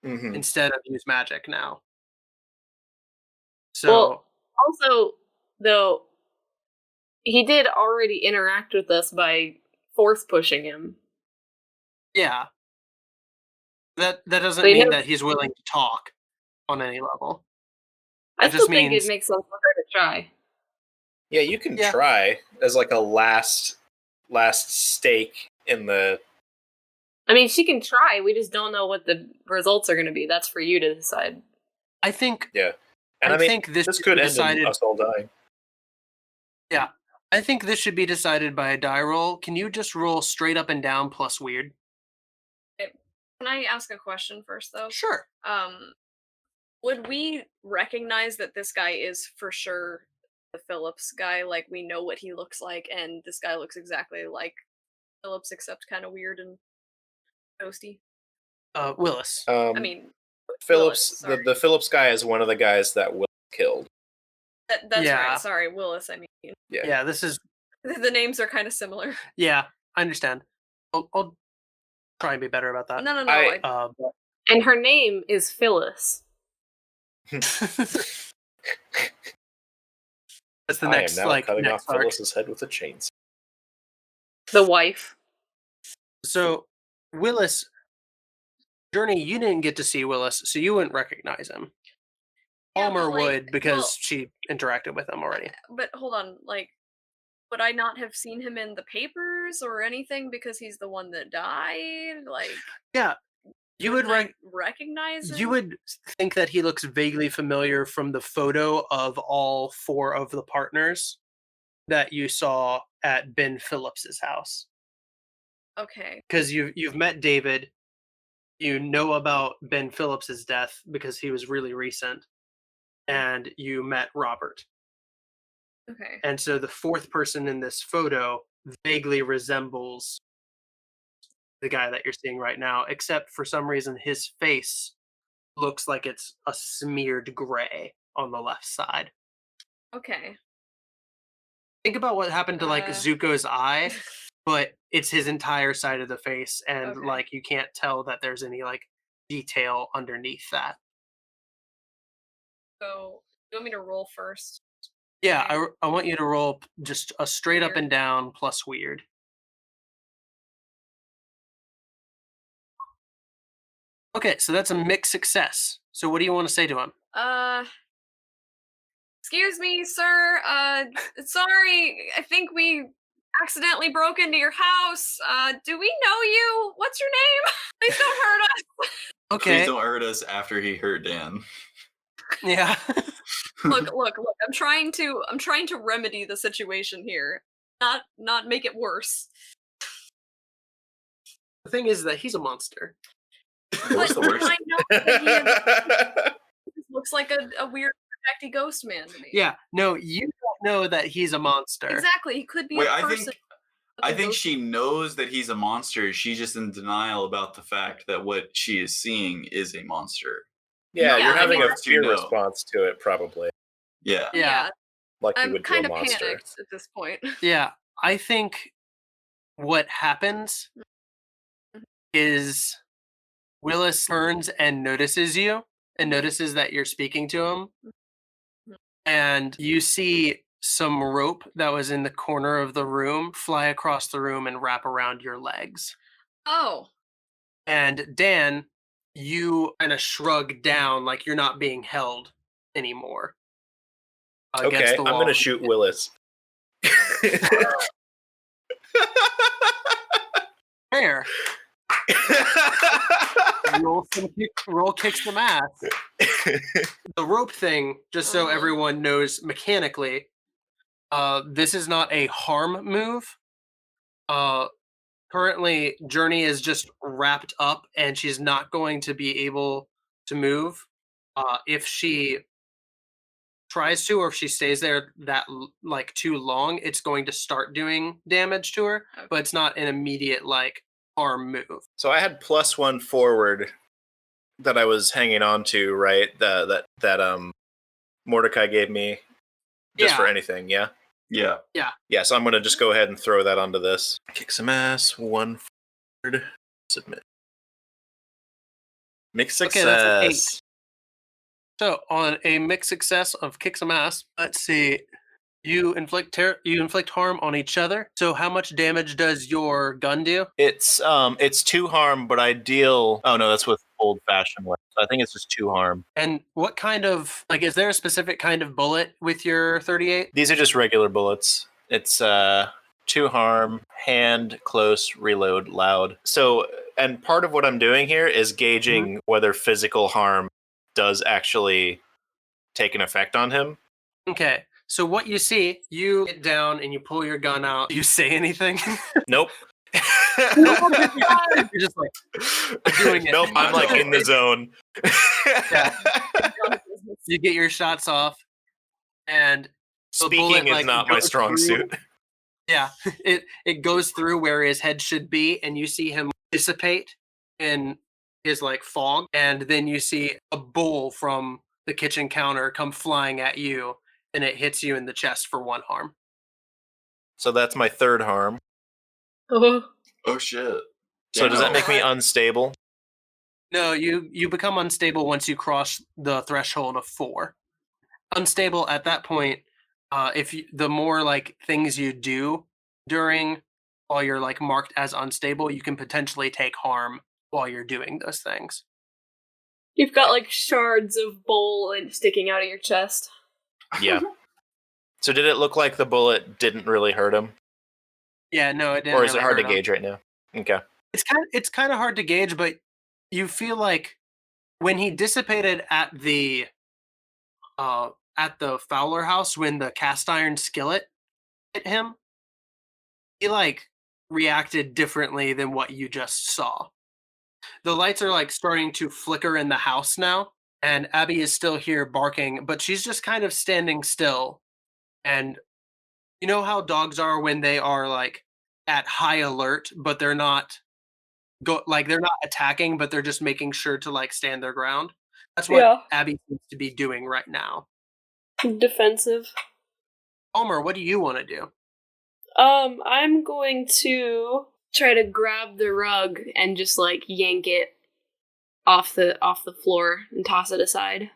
Speaker 4: Mm-hmm.
Speaker 1: instead of use magic now. So,
Speaker 5: Well, also, though, he did already interact with us by force pushing him.
Speaker 1: yeah. That doesn't
Speaker 5: So he
Speaker 1: mean
Speaker 5: knows-
Speaker 1: that he's willing to talk on any level.
Speaker 5: I
Speaker 1: It
Speaker 5: still
Speaker 1: just
Speaker 5: think
Speaker 1: means-
Speaker 5: it makes sense for her to try.
Speaker 4: Yeah, you can
Speaker 1: Yeah.
Speaker 4: try as like a last stake in the.
Speaker 5: I mean, she can try. We just don't know what the results are going to be. That's for you to decide.
Speaker 1: I think
Speaker 4: Yeah, and
Speaker 1: I
Speaker 4: I mean,
Speaker 1: think this
Speaker 4: this
Speaker 1: should
Speaker 4: could
Speaker 1: be
Speaker 4: end
Speaker 1: decided.
Speaker 4: in us all dying.
Speaker 1: Yeah. I think this should be decided by a die roll. Can you just roll straight up and down plus weird?
Speaker 2: Can I ask a question first, though?
Speaker 1: Sure.
Speaker 2: Would we recognize that this guy is for sure the Phillips guy? Like, we know what he looks like, and this guy looks exactly like Phillips, except kind of weird and toasty.
Speaker 1: Willis.
Speaker 2: I mean,
Speaker 4: Phillips.
Speaker 2: Willis,
Speaker 4: The Phillips guy is one of the guys that Will killed.
Speaker 2: that's
Speaker 1: Yeah.
Speaker 2: right. Sorry, Willis. I mean,
Speaker 1: Yeah, this is
Speaker 2: the names are kind of similar.
Speaker 1: yeah, I understand. I'll try and be better about that.
Speaker 2: No.
Speaker 1: But
Speaker 5: And her name is Phyllis.
Speaker 1: that's the
Speaker 4: I
Speaker 1: next
Speaker 4: am now cutting
Speaker 1: next
Speaker 4: off
Speaker 1: arc.
Speaker 4: Phyllis's head with a chainsaw.
Speaker 5: The wife.
Speaker 1: So Willis, Journey, you didn't get to see Willis, so you wouldn't recognize him.
Speaker 2: Yeah,
Speaker 1: Palmer
Speaker 2: but, like,
Speaker 1: would because
Speaker 2: well-
Speaker 1: she interacted with him already.
Speaker 2: But hold on, like, would I not have seen him in the papers or anything because he's the one that died? Like,
Speaker 1: Yeah, you would
Speaker 2: wouldn't I recognize him?
Speaker 1: you would think that he looks vaguely familiar from the photo of all four of the partners that you saw at Ben Phillips's house.
Speaker 2: Okay.
Speaker 1: Because you've met David, you know about Ben Phillips's death because he was really recent, and you met Robert.
Speaker 2: Okay.
Speaker 1: And so the fourth person in this photo vaguely resembles the guy that you're seeing right now, except for some reason his face looks like it's a smeared gray on the left side.
Speaker 2: Okay.
Speaker 1: Think about what happened to like
Speaker 2: Uh.
Speaker 1: Zuko's eye, but it's his entire side of the face, and
Speaker 2: Okay.
Speaker 1: like you can't tell that there's any like detail underneath that.
Speaker 2: So, you want me to roll first?
Speaker 1: Yeah,
Speaker 2: Okay.
Speaker 1: I want you to roll just a straight up
Speaker 2: Weird.
Speaker 1: and down plus weird. Okay, so that's a mixed success. So what do you want to say to him?
Speaker 2: Excuse me, sir. Sorry. I think we accidentally broke into your house. Do we know you? What's your name? Please don't hurt us.
Speaker 1: Okay.
Speaker 3: Please don't hurt us after he hurt Dan.
Speaker 1: Yeah.
Speaker 2: Look. I'm trying to remedy the situation here. Not make it worse.
Speaker 1: The thing is that he's a monster.
Speaker 3: What's the worst?
Speaker 2: I know that he looks like a weird protecty ghost man to me.
Speaker 1: Yeah. No, you don't know that he's a monster.
Speaker 2: Exactly. He could be
Speaker 3: Wait,
Speaker 2: a
Speaker 3: I
Speaker 2: person.
Speaker 3: think
Speaker 2: with a
Speaker 3: I think
Speaker 2: ghost-
Speaker 3: she knows that he's a monster. She's just in denial about the fact that what she is seeing is a monster.
Speaker 4: Yeah,
Speaker 2: Yeah,
Speaker 4: you're
Speaker 2: I
Speaker 4: having
Speaker 2: mean,
Speaker 4: a
Speaker 3: that's-
Speaker 4: fear
Speaker 3: you know.
Speaker 4: response to it, probably,
Speaker 3: Yeah.
Speaker 1: Yeah.
Speaker 4: like you
Speaker 2: I'm
Speaker 4: would to a
Speaker 2: kind of
Speaker 4: monster.
Speaker 2: panicked at this point.
Speaker 1: Yeah. I think what happens is Willis turns and notices you and notices that you're speaking to him. And you see some rope that was in the corner of the room fly across the room and wrap around your legs.
Speaker 2: Oh.
Speaker 1: And Dan, you kind of shrug down like you're not being held anymore against
Speaker 4: Okay,
Speaker 1: the
Speaker 4: I'm
Speaker 1: wall.
Speaker 4: gonna shoot Willis.
Speaker 1: Fair. Roll kicks some ass. The rope thing, just so everyone knows mechanically, this is not a harm move. Currently, Journey is just wrapped up, and she's not going to be able to move. If she tries to, or if she stays there like too long, it's going to start doing damage to her.
Speaker 2: Okay.
Speaker 1: But it's not an immediate like harm move.
Speaker 4: So I had +1 forward that I was hanging on to, right? That Mordecai gave me just for anything, yeah?
Speaker 3: Yeah.
Speaker 4: Yeah, so I'm gonna just go ahead and throw that onto this. Kick some ass, 1 forward, submit. Mixed
Speaker 1: Okay, that's an 8.
Speaker 4: success.
Speaker 1: So on a mixed success of kick some ass, let's see. You inflict harm on each other. So how much damage does your gun do?
Speaker 4: It's 2 harm, but I deal. Oh no, that's with old fashioned way. So I think it's just 2 harm.
Speaker 1: And what kind of like is there a specific kind of bullet with your 38?
Speaker 4: These are just regular bullets. It's 2 harm, hand, close, reload, loud. So, and part of what I'm doing here is gauging whether physical harm does actually take an effect on him.
Speaker 1: Okay. So what you see, you get down and you pull your gun out. Do you say anything?
Speaker 4: Nope.
Speaker 1: You're just like doing it.
Speaker 4: Nope, I'm like in the zone.
Speaker 1: Yeah. You get your shots off, and the
Speaker 4: Speaking
Speaker 1: bullet,
Speaker 4: is
Speaker 1: like,
Speaker 4: not my
Speaker 1: goes
Speaker 4: strong
Speaker 1: through-
Speaker 4: suit.
Speaker 1: Yeah, it goes through where his head should be, and you see him dissipate in his like fog, and then you see a bowl from the kitchen counter come flying at you, and it hits you in the chest for 1 harm.
Speaker 4: So that's my 3rd harm.
Speaker 3: Oh shit.
Speaker 4: So does that
Speaker 3: Damn.
Speaker 4: make me unstable?
Speaker 1: No, you become unstable once you cross the threshold of 4. Unstable at that point. The more like things you do during while you're like marked as unstable, you can potentially take harm while you're doing those things.
Speaker 5: You've got like shards of bowl and sticking out of your chest.
Speaker 4: Yeah. So did it look like the bullet didn't really hurt him?
Speaker 1: Yeah, no, it didn't.
Speaker 4: Or is it
Speaker 1: really
Speaker 4: hard to
Speaker 1: hurt him.
Speaker 4: gauge right now? Okay.
Speaker 1: It's kind of hard to gauge, but you feel like when he dissipated at the Fowler house, when the cast iron skillet hit him, he like reacted differently than what you just saw. The lights are like starting to flicker in the house now, and Abby is still here barking, but she's just kind of standing still. And you know how dogs are when they are like at high alert, but they're not they're not attacking, but they're just making sure to like stand their ground. That's what Abby seems to be doing right now.
Speaker 5: Defensive.
Speaker 1: Homer, what do you want to do?
Speaker 5: I'm going to try to grab the rug and just like yank it off the floor and toss it aside.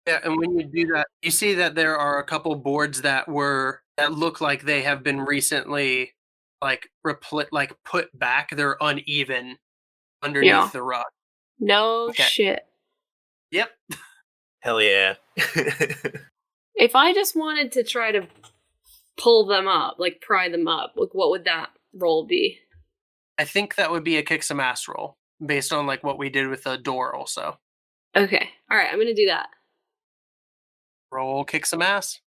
Speaker 1: Yeah, and when you do that, you see that there are a couple boards that look like they have been recently like put back. They're uneven underneath the rug.
Speaker 5: No shit.
Speaker 1: Yep.
Speaker 4: Hell yeah.
Speaker 5: If I just wanted to try to pull them up, like pry them up, like what would that roll be?
Speaker 1: I think that would be a kick some ass roll based on like what we did with the door also.
Speaker 5: Okay. All right, I'm going to do that.
Speaker 1: Roll kick some ass.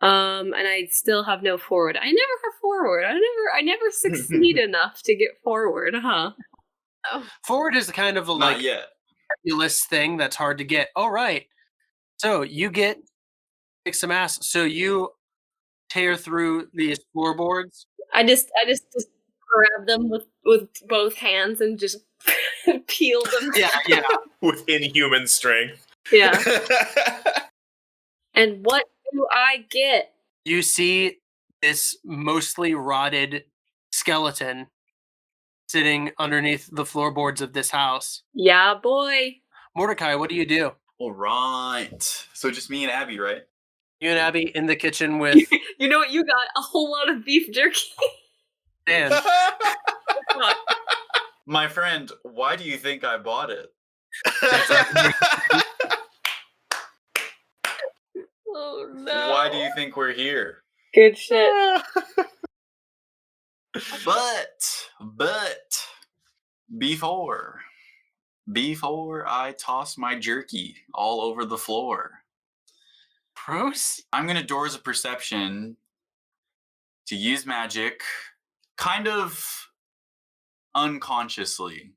Speaker 5: And I still have no forward. I never have forward. I never succeed enough to get forward, huh?
Speaker 1: Forward is kind of a
Speaker 3: Not yet.
Speaker 1: fabulous thing that's hard to get. All right. So you get kick some ass. So you tear through these floorboards.
Speaker 5: I just grab them with both hands and just peel them.
Speaker 1: Yeah.
Speaker 4: With inhuman strength.
Speaker 5: Yeah. And what do I get?
Speaker 1: You see this mostly rotted skeleton sitting underneath the floorboards of this house.
Speaker 5: Yeah, boy.
Speaker 1: Mordecai, what do you do?
Speaker 3: All right. So just me and Abby, right?
Speaker 1: You and Abby in the kitchen with
Speaker 5: You know what? You got a whole lot of beef jerky.
Speaker 1: Dan.
Speaker 3: My friend, why do you think I bought it?
Speaker 5: Oh no.
Speaker 3: Why do you think we're here?
Speaker 5: Good shit.
Speaker 3: But before I toss my jerky all over the floor,
Speaker 1: Gross.
Speaker 3: I'm gonna Doors of Perception to use magic, kind of unconsciously.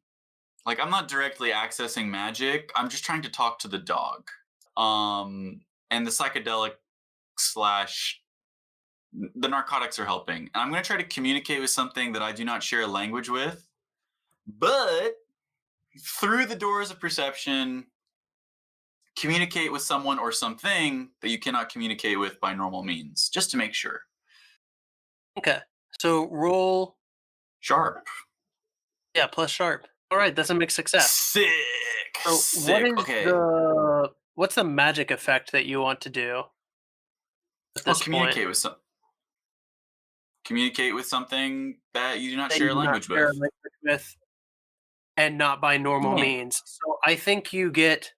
Speaker 3: Like, I'm not directly accessing magic. I'm just trying to talk to the dog. And the psychedelic slash the narcotics are helping. And I'm going to try to communicate with something that I do not share a language with. But through the Doors of Perception, communicate with someone or something that you cannot communicate with by normal means, just to make sure.
Speaker 1: Okay. So roll.
Speaker 3: Sharp.
Speaker 1: Yeah, plus sharp. All right, that's a mixed success.
Speaker 3: Sick.
Speaker 1: So
Speaker 3: Sick. Okay.
Speaker 1: what's the magic effect that you want to do at this
Speaker 3: communicate
Speaker 1: point?
Speaker 3: Communicate with something that you do not
Speaker 1: That
Speaker 3: share
Speaker 1: you
Speaker 3: a
Speaker 1: do not
Speaker 3: language
Speaker 1: share a
Speaker 3: with.
Speaker 1: language with, and not by normal
Speaker 3: Yeah.
Speaker 1: means. So I think you get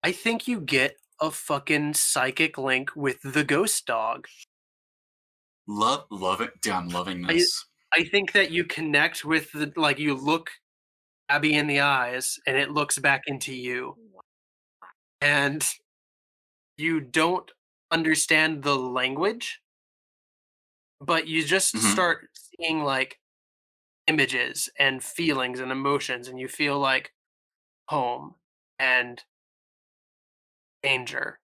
Speaker 1: a fucking psychic link with the ghost dog.
Speaker 3: Love it. Dude, I'm loving this.
Speaker 1: I think that you connect with the, like, you look Abby in the eyes and it looks back into you. And you don't understand the language, but you just
Speaker 3: Mhm.
Speaker 1: start seeing like images and feelings and emotions, and you feel like home and danger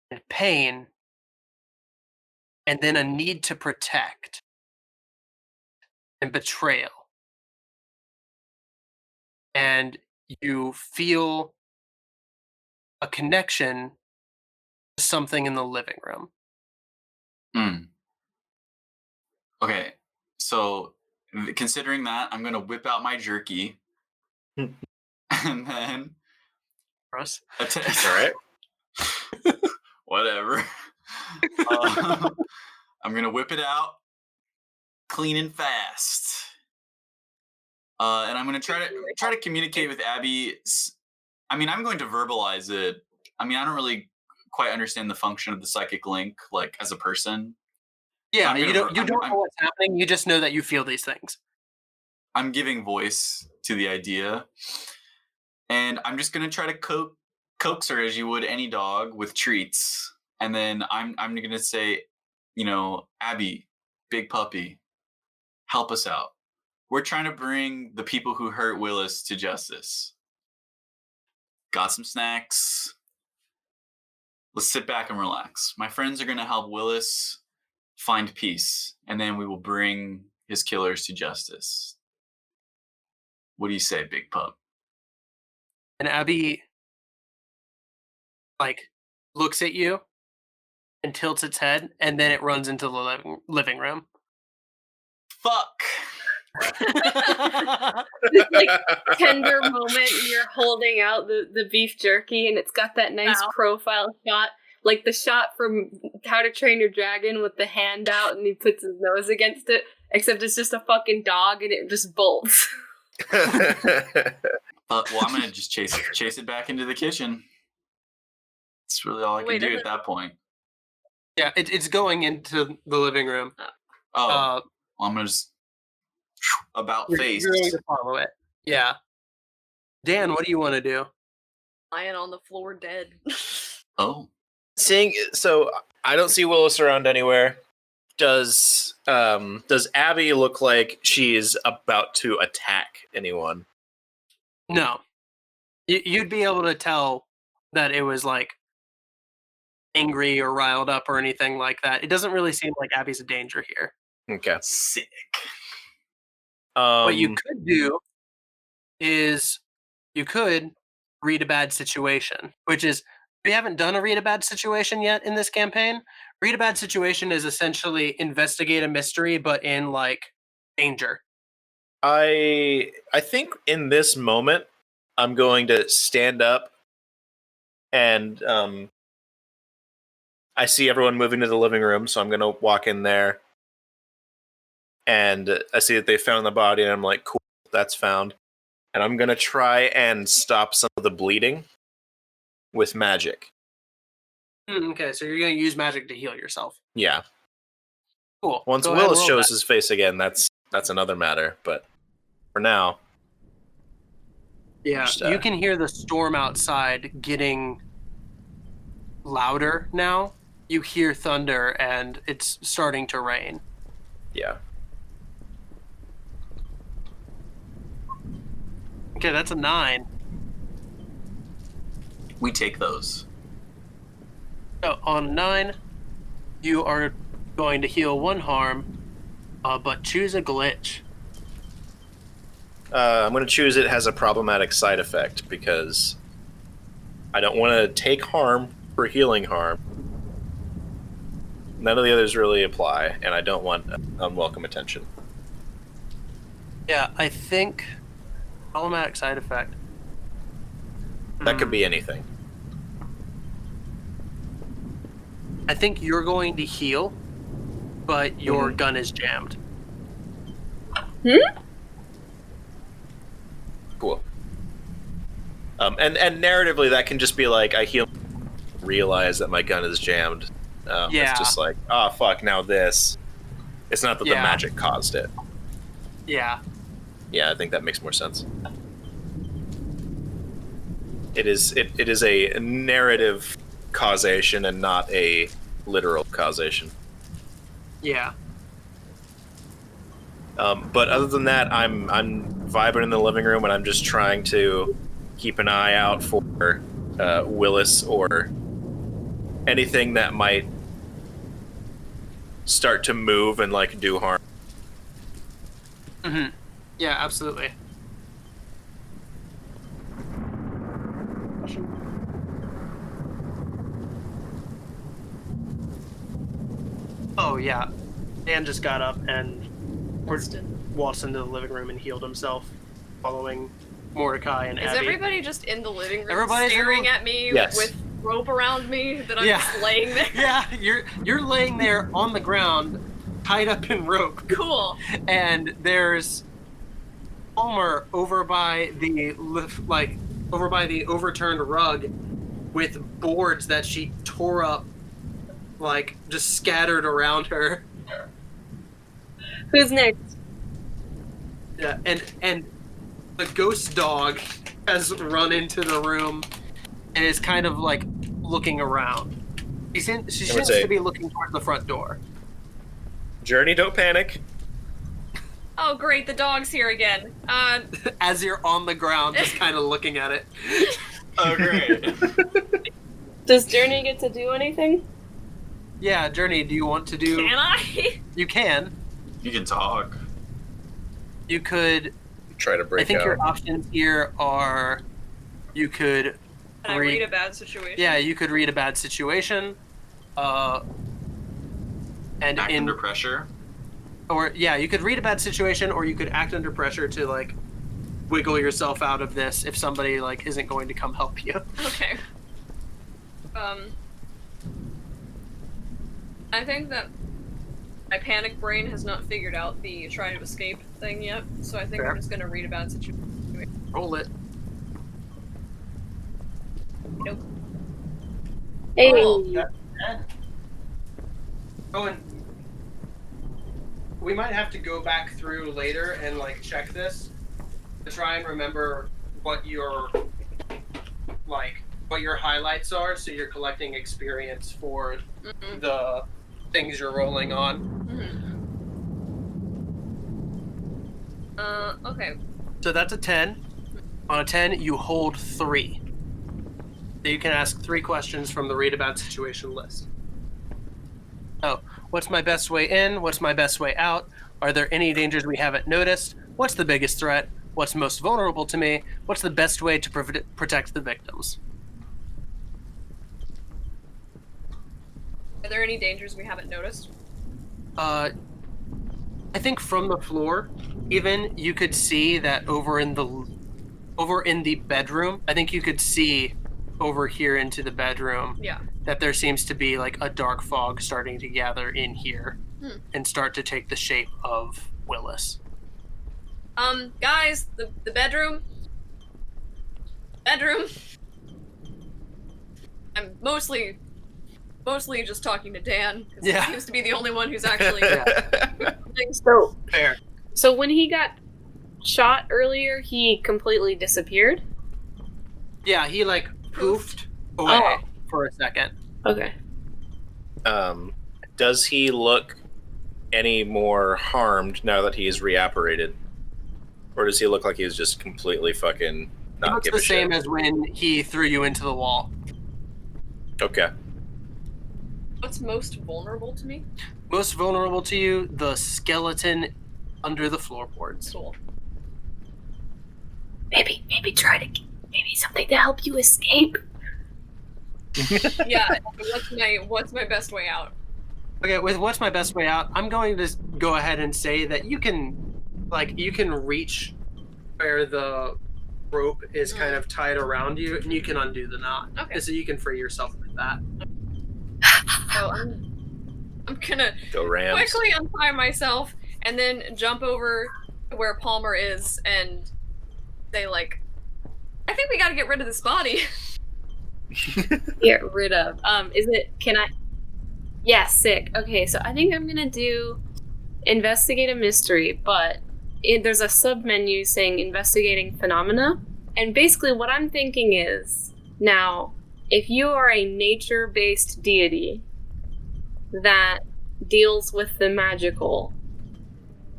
Speaker 1: and pain, and then a need to protect and betrayal. And you feel a connection to something in the living room.
Speaker 3: Mm. Okay, so considering that, I'm gonna whip out my jerky, and then
Speaker 1: Gross.
Speaker 4: All right.
Speaker 3: whatever. I'm gonna whip it out, clean and fast, and I'm gonna try to communicate with Abby. I mean, I'm going to verbalize it. I mean, I don't really quite understand the function of the psychic link, like as a person.
Speaker 1: Yeah,
Speaker 3: I'm
Speaker 1: you
Speaker 3: gonna
Speaker 1: don't
Speaker 3: I'm,
Speaker 1: know
Speaker 3: I'm
Speaker 1: what's happening. You just know that you feel these things.
Speaker 3: I'm giving voice to the idea, and I'm just gonna try to coax her as you would any dog with treats, and then I'm gonna say, Abby, big puppy, help us out. We're trying to bring the people who hurt Willis to justice. Got some snacks. Let's sit back and relax. My friends are gonna help Willis find peace, and then we will bring his killers to justice. What do you say, big pup?
Speaker 1: And Abby like looks at you and tilts its head, and then it runs into the living room.
Speaker 3: Fuck.
Speaker 5: This like tender moment you're holding out the beef jerky and it's got that nice profile shot, like the shot from How to Train Your Dragon with the hand out and he puts his nose against it, except it's just a fucking dog and it just bolts.
Speaker 3: Well, I'm gonna just chase it back into the kitchen. That's really all I can do at that point.
Speaker 1: Yeah, it's going into the living room.
Speaker 3: Well, I'm gonna just about face.
Speaker 1: You're going to follow it. Yeah. Dan, what do you want to do?
Speaker 2: Lying on the floor dead.
Speaker 3: Oh.
Speaker 4: So I don't see Willis around anywhere. Does Abby look like she's about to attack anyone?
Speaker 1: No. You'd be able to tell that it was like angry or riled up or anything like that. It doesn't really seem like Abby's a danger here.
Speaker 4: Okay.
Speaker 3: Sick.
Speaker 1: What you could do is you could read a bad situation, which is, we haven't done a read a bad situation yet in this campaign. Read a bad situation is essentially investigate a mystery, but in like danger.
Speaker 4: I think in this moment I'm going to stand up and I see everyone moving to the living room, so I'm going to walk in there and I see that they found the body and I'm like, cool, that's found. and I'm gonna try and stop some of the bleeding with magic.
Speaker 1: Okay, so you're going to use magic to heal yourself.
Speaker 4: Yeah.
Speaker 1: Cool.
Speaker 4: Once
Speaker 1: Go ahead and
Speaker 4: Willis
Speaker 1: roll
Speaker 4: shows
Speaker 1: that.
Speaker 4: his face again, that's another matter. But for now,
Speaker 1: Yeah,
Speaker 4: just,
Speaker 1: you can hear the storm outside getting louder now. You hear thunder, and it's starting to rain.
Speaker 4: yeah.
Speaker 1: Okay, that's a 9.
Speaker 3: We take those.
Speaker 1: So on 9, you are going to heal 1 harm, but choose a glitch.
Speaker 4: I'm going to choose it has a problematic side effect because I don't want to take harm for healing harm. None of the others really apply, and I don't want unwelcome attention.
Speaker 1: Yeah, I think problematic side effect.
Speaker 4: That could be anything.
Speaker 1: I think you're going to heal, but your gun is jammed.
Speaker 4: Cool. And narratively, that can just be like, I heal, realize that my gun is jammed.
Speaker 1: Yeah.
Speaker 4: It's just like, oh, fuck, now this. It's not that the
Speaker 1: Yeah.
Speaker 4: magic caused it.
Speaker 1: Yeah.
Speaker 4: Yeah, I think that makes more sense. It is a narrative causation and not a literal causation.
Speaker 1: Yeah.
Speaker 4: But other than that, I'm vibing in the living room, and I'm just trying to keep an eye out for Willis or anything that might start to move and like do harm.
Speaker 1: Mm-hmm. Yeah, absolutely. Oh yeah, Dan just got up and waltzed into the living room and healed himself, following Mordecai and
Speaker 2: Is
Speaker 1: Abby.
Speaker 2: everybody just in the living room
Speaker 1: Everybody's
Speaker 2: staring at me
Speaker 4: Yes.
Speaker 2: with rope around me that I'm
Speaker 1: Yeah.
Speaker 2: just laying there?
Speaker 1: Yeah, you're laying there on the ground, tied up in rope,
Speaker 2: Cool.
Speaker 1: and there's Palmer over by the overturned rug with boards that she tore up, like just scattered around her.
Speaker 5: Who's next?
Speaker 1: Yeah, and the ghost dog has run into the room and is kind of like looking around. She seems to be looking towards the front door.
Speaker 4: Journey, don't panic.
Speaker 2: Oh, great, the dog's here again.
Speaker 1: As you're on the ground, just kind of looking at it.
Speaker 3: Oh, great.
Speaker 5: Does Journey get to do anything?
Speaker 1: Yeah, Journey, do you want to do...
Speaker 2: Can I?
Speaker 1: You can.
Speaker 3: You can talk.
Speaker 1: You could...
Speaker 4: Try to break
Speaker 1: I think
Speaker 4: out.
Speaker 1: your options here are... You could...
Speaker 2: Can I read a bad situation?
Speaker 1: Yeah, you could read a bad situation. And
Speaker 3: Act under pressure.
Speaker 1: Or, yeah, you could read a bad situation, or you could act under pressure to, like, wiggle yourself out of this if somebody, like, isn't going to come help you.
Speaker 2: Okay. I think that my panic brain has not figured out the try to escape thing yet, so I think
Speaker 1: Fair.
Speaker 2: I'm just gonna read a bad situation.
Speaker 1: Roll it.
Speaker 2: Nope.
Speaker 5: Hey.
Speaker 2: Cool.
Speaker 1: Oh, and we might have to go back through later and, like, check this to try and remember what your highlights are, so you're collecting experience for the things you're rolling on.
Speaker 2: Okay.
Speaker 1: So that's a 10. On a 10, you hold 3. So you can ask 3 questions from the read about situation list. Oh, what's my best way in? What's my best way out? Are there any dangers we haven't noticed? What's the biggest threat? What's most vulnerable to me? What's the best way to protect the victims?
Speaker 2: Are there any dangers we haven't noticed?
Speaker 1: I think from the floor, even you could see that over in the bedroom. I think you could see over here into the bedroom.
Speaker 2: Yeah.
Speaker 1: That there seems to be like a dark fog starting to gather in here and start to take the shape of Willis.
Speaker 2: Guys, the bedroom. bedroom. I'm mostly just talking to Dan, because
Speaker 1: Yeah.
Speaker 2: he seems to be the only one who's actually
Speaker 5: So,
Speaker 1: Fair.
Speaker 5: so when he got shot earlier, he completely disappeared?
Speaker 1: Yeah, he like poofed away
Speaker 5: Oh.
Speaker 1: for a second.
Speaker 5: Okay.
Speaker 4: Does he look any more harmed now that he's reapparated? Or does he look like he's just completely fucking
Speaker 1: He
Speaker 4: not
Speaker 1: looks
Speaker 4: give
Speaker 1: the
Speaker 4: a
Speaker 1: same
Speaker 4: shit?
Speaker 1: as when he threw you into the wall.
Speaker 4: Okay.
Speaker 2: What's most vulnerable to me?
Speaker 1: Most vulnerable to you, the skeleton under the floorboards.
Speaker 2: Cool.
Speaker 5: Maybe something to help you escape.
Speaker 2: Yeah. What's my best way out?
Speaker 1: Okay, with what's my best way out, I'm going to go ahead and say that you can reach where the rope is kind of tied around you, and you can undo the knot.
Speaker 2: Okay.
Speaker 1: And so you can free yourself with that.
Speaker 2: So I'm gonna
Speaker 4: Go Rams.
Speaker 2: quickly untie myself and then jump over to where Palmer is and say like, I think we gotta get rid of this body.
Speaker 5: Get rid of. Can I? Yeah, sick. Okay, so I think I'm gonna do investigate a mystery, but there's a sub menu saying investigating phenomena, and basically what I'm thinking is, now, if you are a nature-based deity that deals with the magical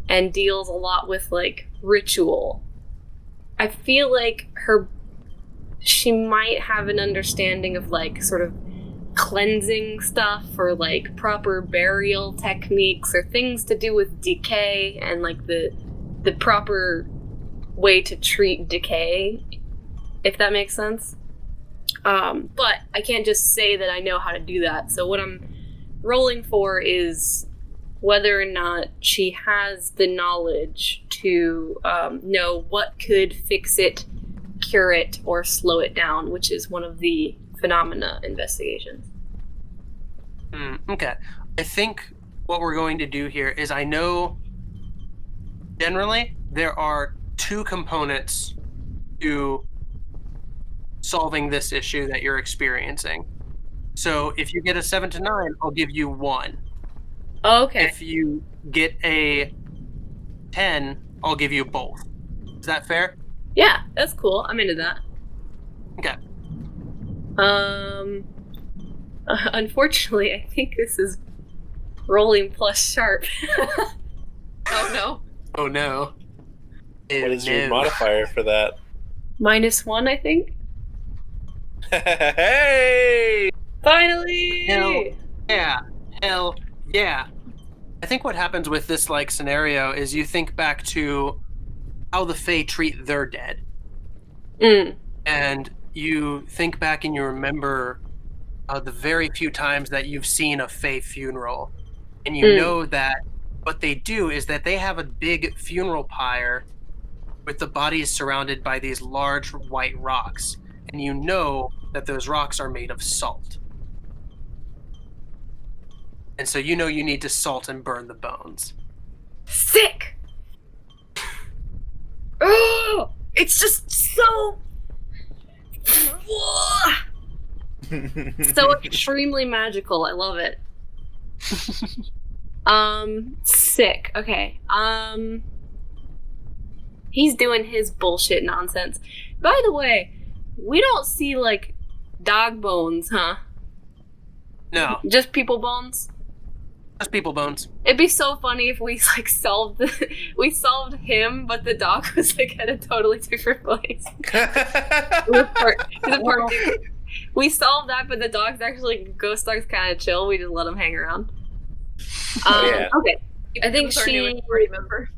Speaker 5: and deals a lot with like ritual, I feel like she might have an understanding of like sort of cleansing stuff or like proper burial techniques or things to do with decay and like the proper way to treat decay, if that makes sense. But I can't just say that I know how to do that. So what I'm rolling for is whether or not she has the knowledge to know what could fix it, cure it, or slow it down, which is one of the phenomena investigations.
Speaker 1: Okay. I think what we're going to do here is, I know generally there are two components to solving this issue that you're experiencing. So if you get a 7 to 9, I'll give you 1.
Speaker 5: Oh, okay.
Speaker 1: If you get a 10, I'll give you both. Is that fair?
Speaker 5: Yeah, that's cool. I'm into that.
Speaker 1: Okay.
Speaker 5: Unfortunately, I think this is rolling plus sharp.
Speaker 2: Oh no.
Speaker 1: Oh no.
Speaker 4: What is
Speaker 1: No.
Speaker 4: your modifier for that?
Speaker 5: -1, I think.
Speaker 4: Hey!
Speaker 5: Finally!
Speaker 1: Hell yeah. Hell yeah. I think what happens with this like scenario is you think back to how the Fae treat their dead. And you think back and you remember the very few times that you've seen a Fae funeral. And you know that what they do is that they have a big funeral pyre with the bodies surrounded by these large white rocks. And you know that those rocks are made of salt. And so you know you need to salt and burn the bones.
Speaker 5: Sick! Oh! It's just so... so extremely magical. I love it. Sick. Okay. He's doing his bullshit nonsense. By the way, we don't see like dog bones, huh?
Speaker 1: No,
Speaker 5: Just people bones?
Speaker 1: just people bones.
Speaker 5: It'd be so funny if we like solved him, but the dog was like at a totally different place. We solved that, but the dog's actually ghost dog's kind of chill. We just let him hang around.
Speaker 4: Yeah.
Speaker 5: Okay, I think
Speaker 2: Who's our new party member?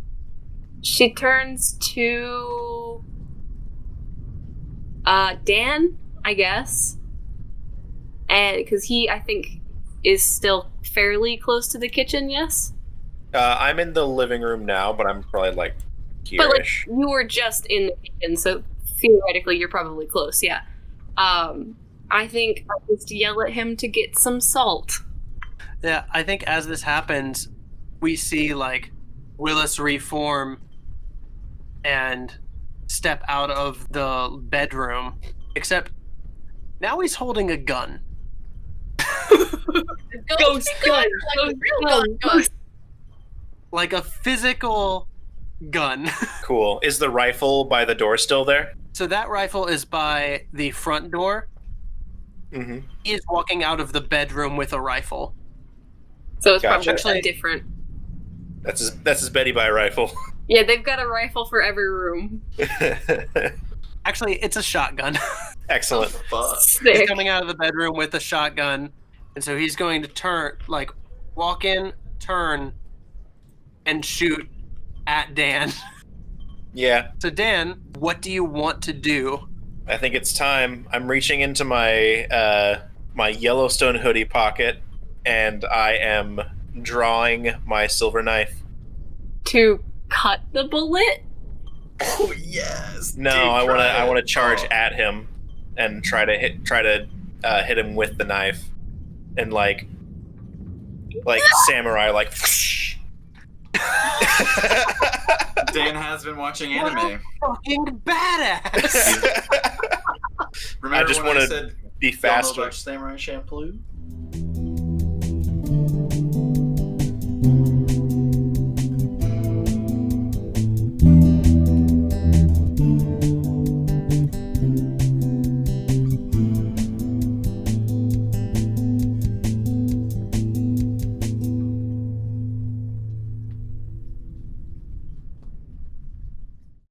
Speaker 5: she turns to Dan, I guess, and because he, I think, is still fairly close to the kitchen. Yes.
Speaker 4: I'm in the living room now, but I'm probably like
Speaker 5: But like
Speaker 4: here-ish.
Speaker 5: you were just in the kitchen, so theoretically you're probably close. Yeah. I think I'll just yell at him to get some salt.
Speaker 1: Yeah, I think as this happens, we see like Willis reform and step out of the bedroom Except now he's holding a gun.
Speaker 5: Ghost gun.
Speaker 2: Like a real gun.
Speaker 1: Like a physical gun.
Speaker 4: Cool. Is the rifle by the door still there?
Speaker 1: So that rifle is by the front door.
Speaker 4: Mm-hmm.
Speaker 1: He is walking out of the bedroom with a rifle.
Speaker 5: So it's
Speaker 4: Gotcha.
Speaker 5: probably a different.
Speaker 4: That's his Betty Bye rifle.
Speaker 5: Yeah, they've got a rifle for every room.
Speaker 1: Actually, it's a shotgun.
Speaker 4: Excellent.
Speaker 3: Fuck.
Speaker 1: He's
Speaker 5: Sick.
Speaker 1: coming out of the bedroom with a shotgun, and so he's going to walk in, turn, and shoot at Dan.
Speaker 4: Yeah,
Speaker 1: So Dan, what do you want to do?
Speaker 4: I think it's time. I'm reaching into my my Yellowstone hoodie pocket, and I am drawing my silver knife.
Speaker 5: To cut the bullet?
Speaker 3: Oh yes.
Speaker 4: No,
Speaker 3: Dude,
Speaker 4: I want to charge
Speaker 3: Oh.
Speaker 4: at him and try to hit him with the knife, and like samurai, like.
Speaker 3: Dan has been watching
Speaker 1: What
Speaker 3: anime.
Speaker 1: Fucking badass!
Speaker 3: Remember
Speaker 4: I just
Speaker 3: when
Speaker 4: wanna
Speaker 3: said
Speaker 4: Be
Speaker 3: don't know
Speaker 4: faster.
Speaker 3: about Samurai Champloo?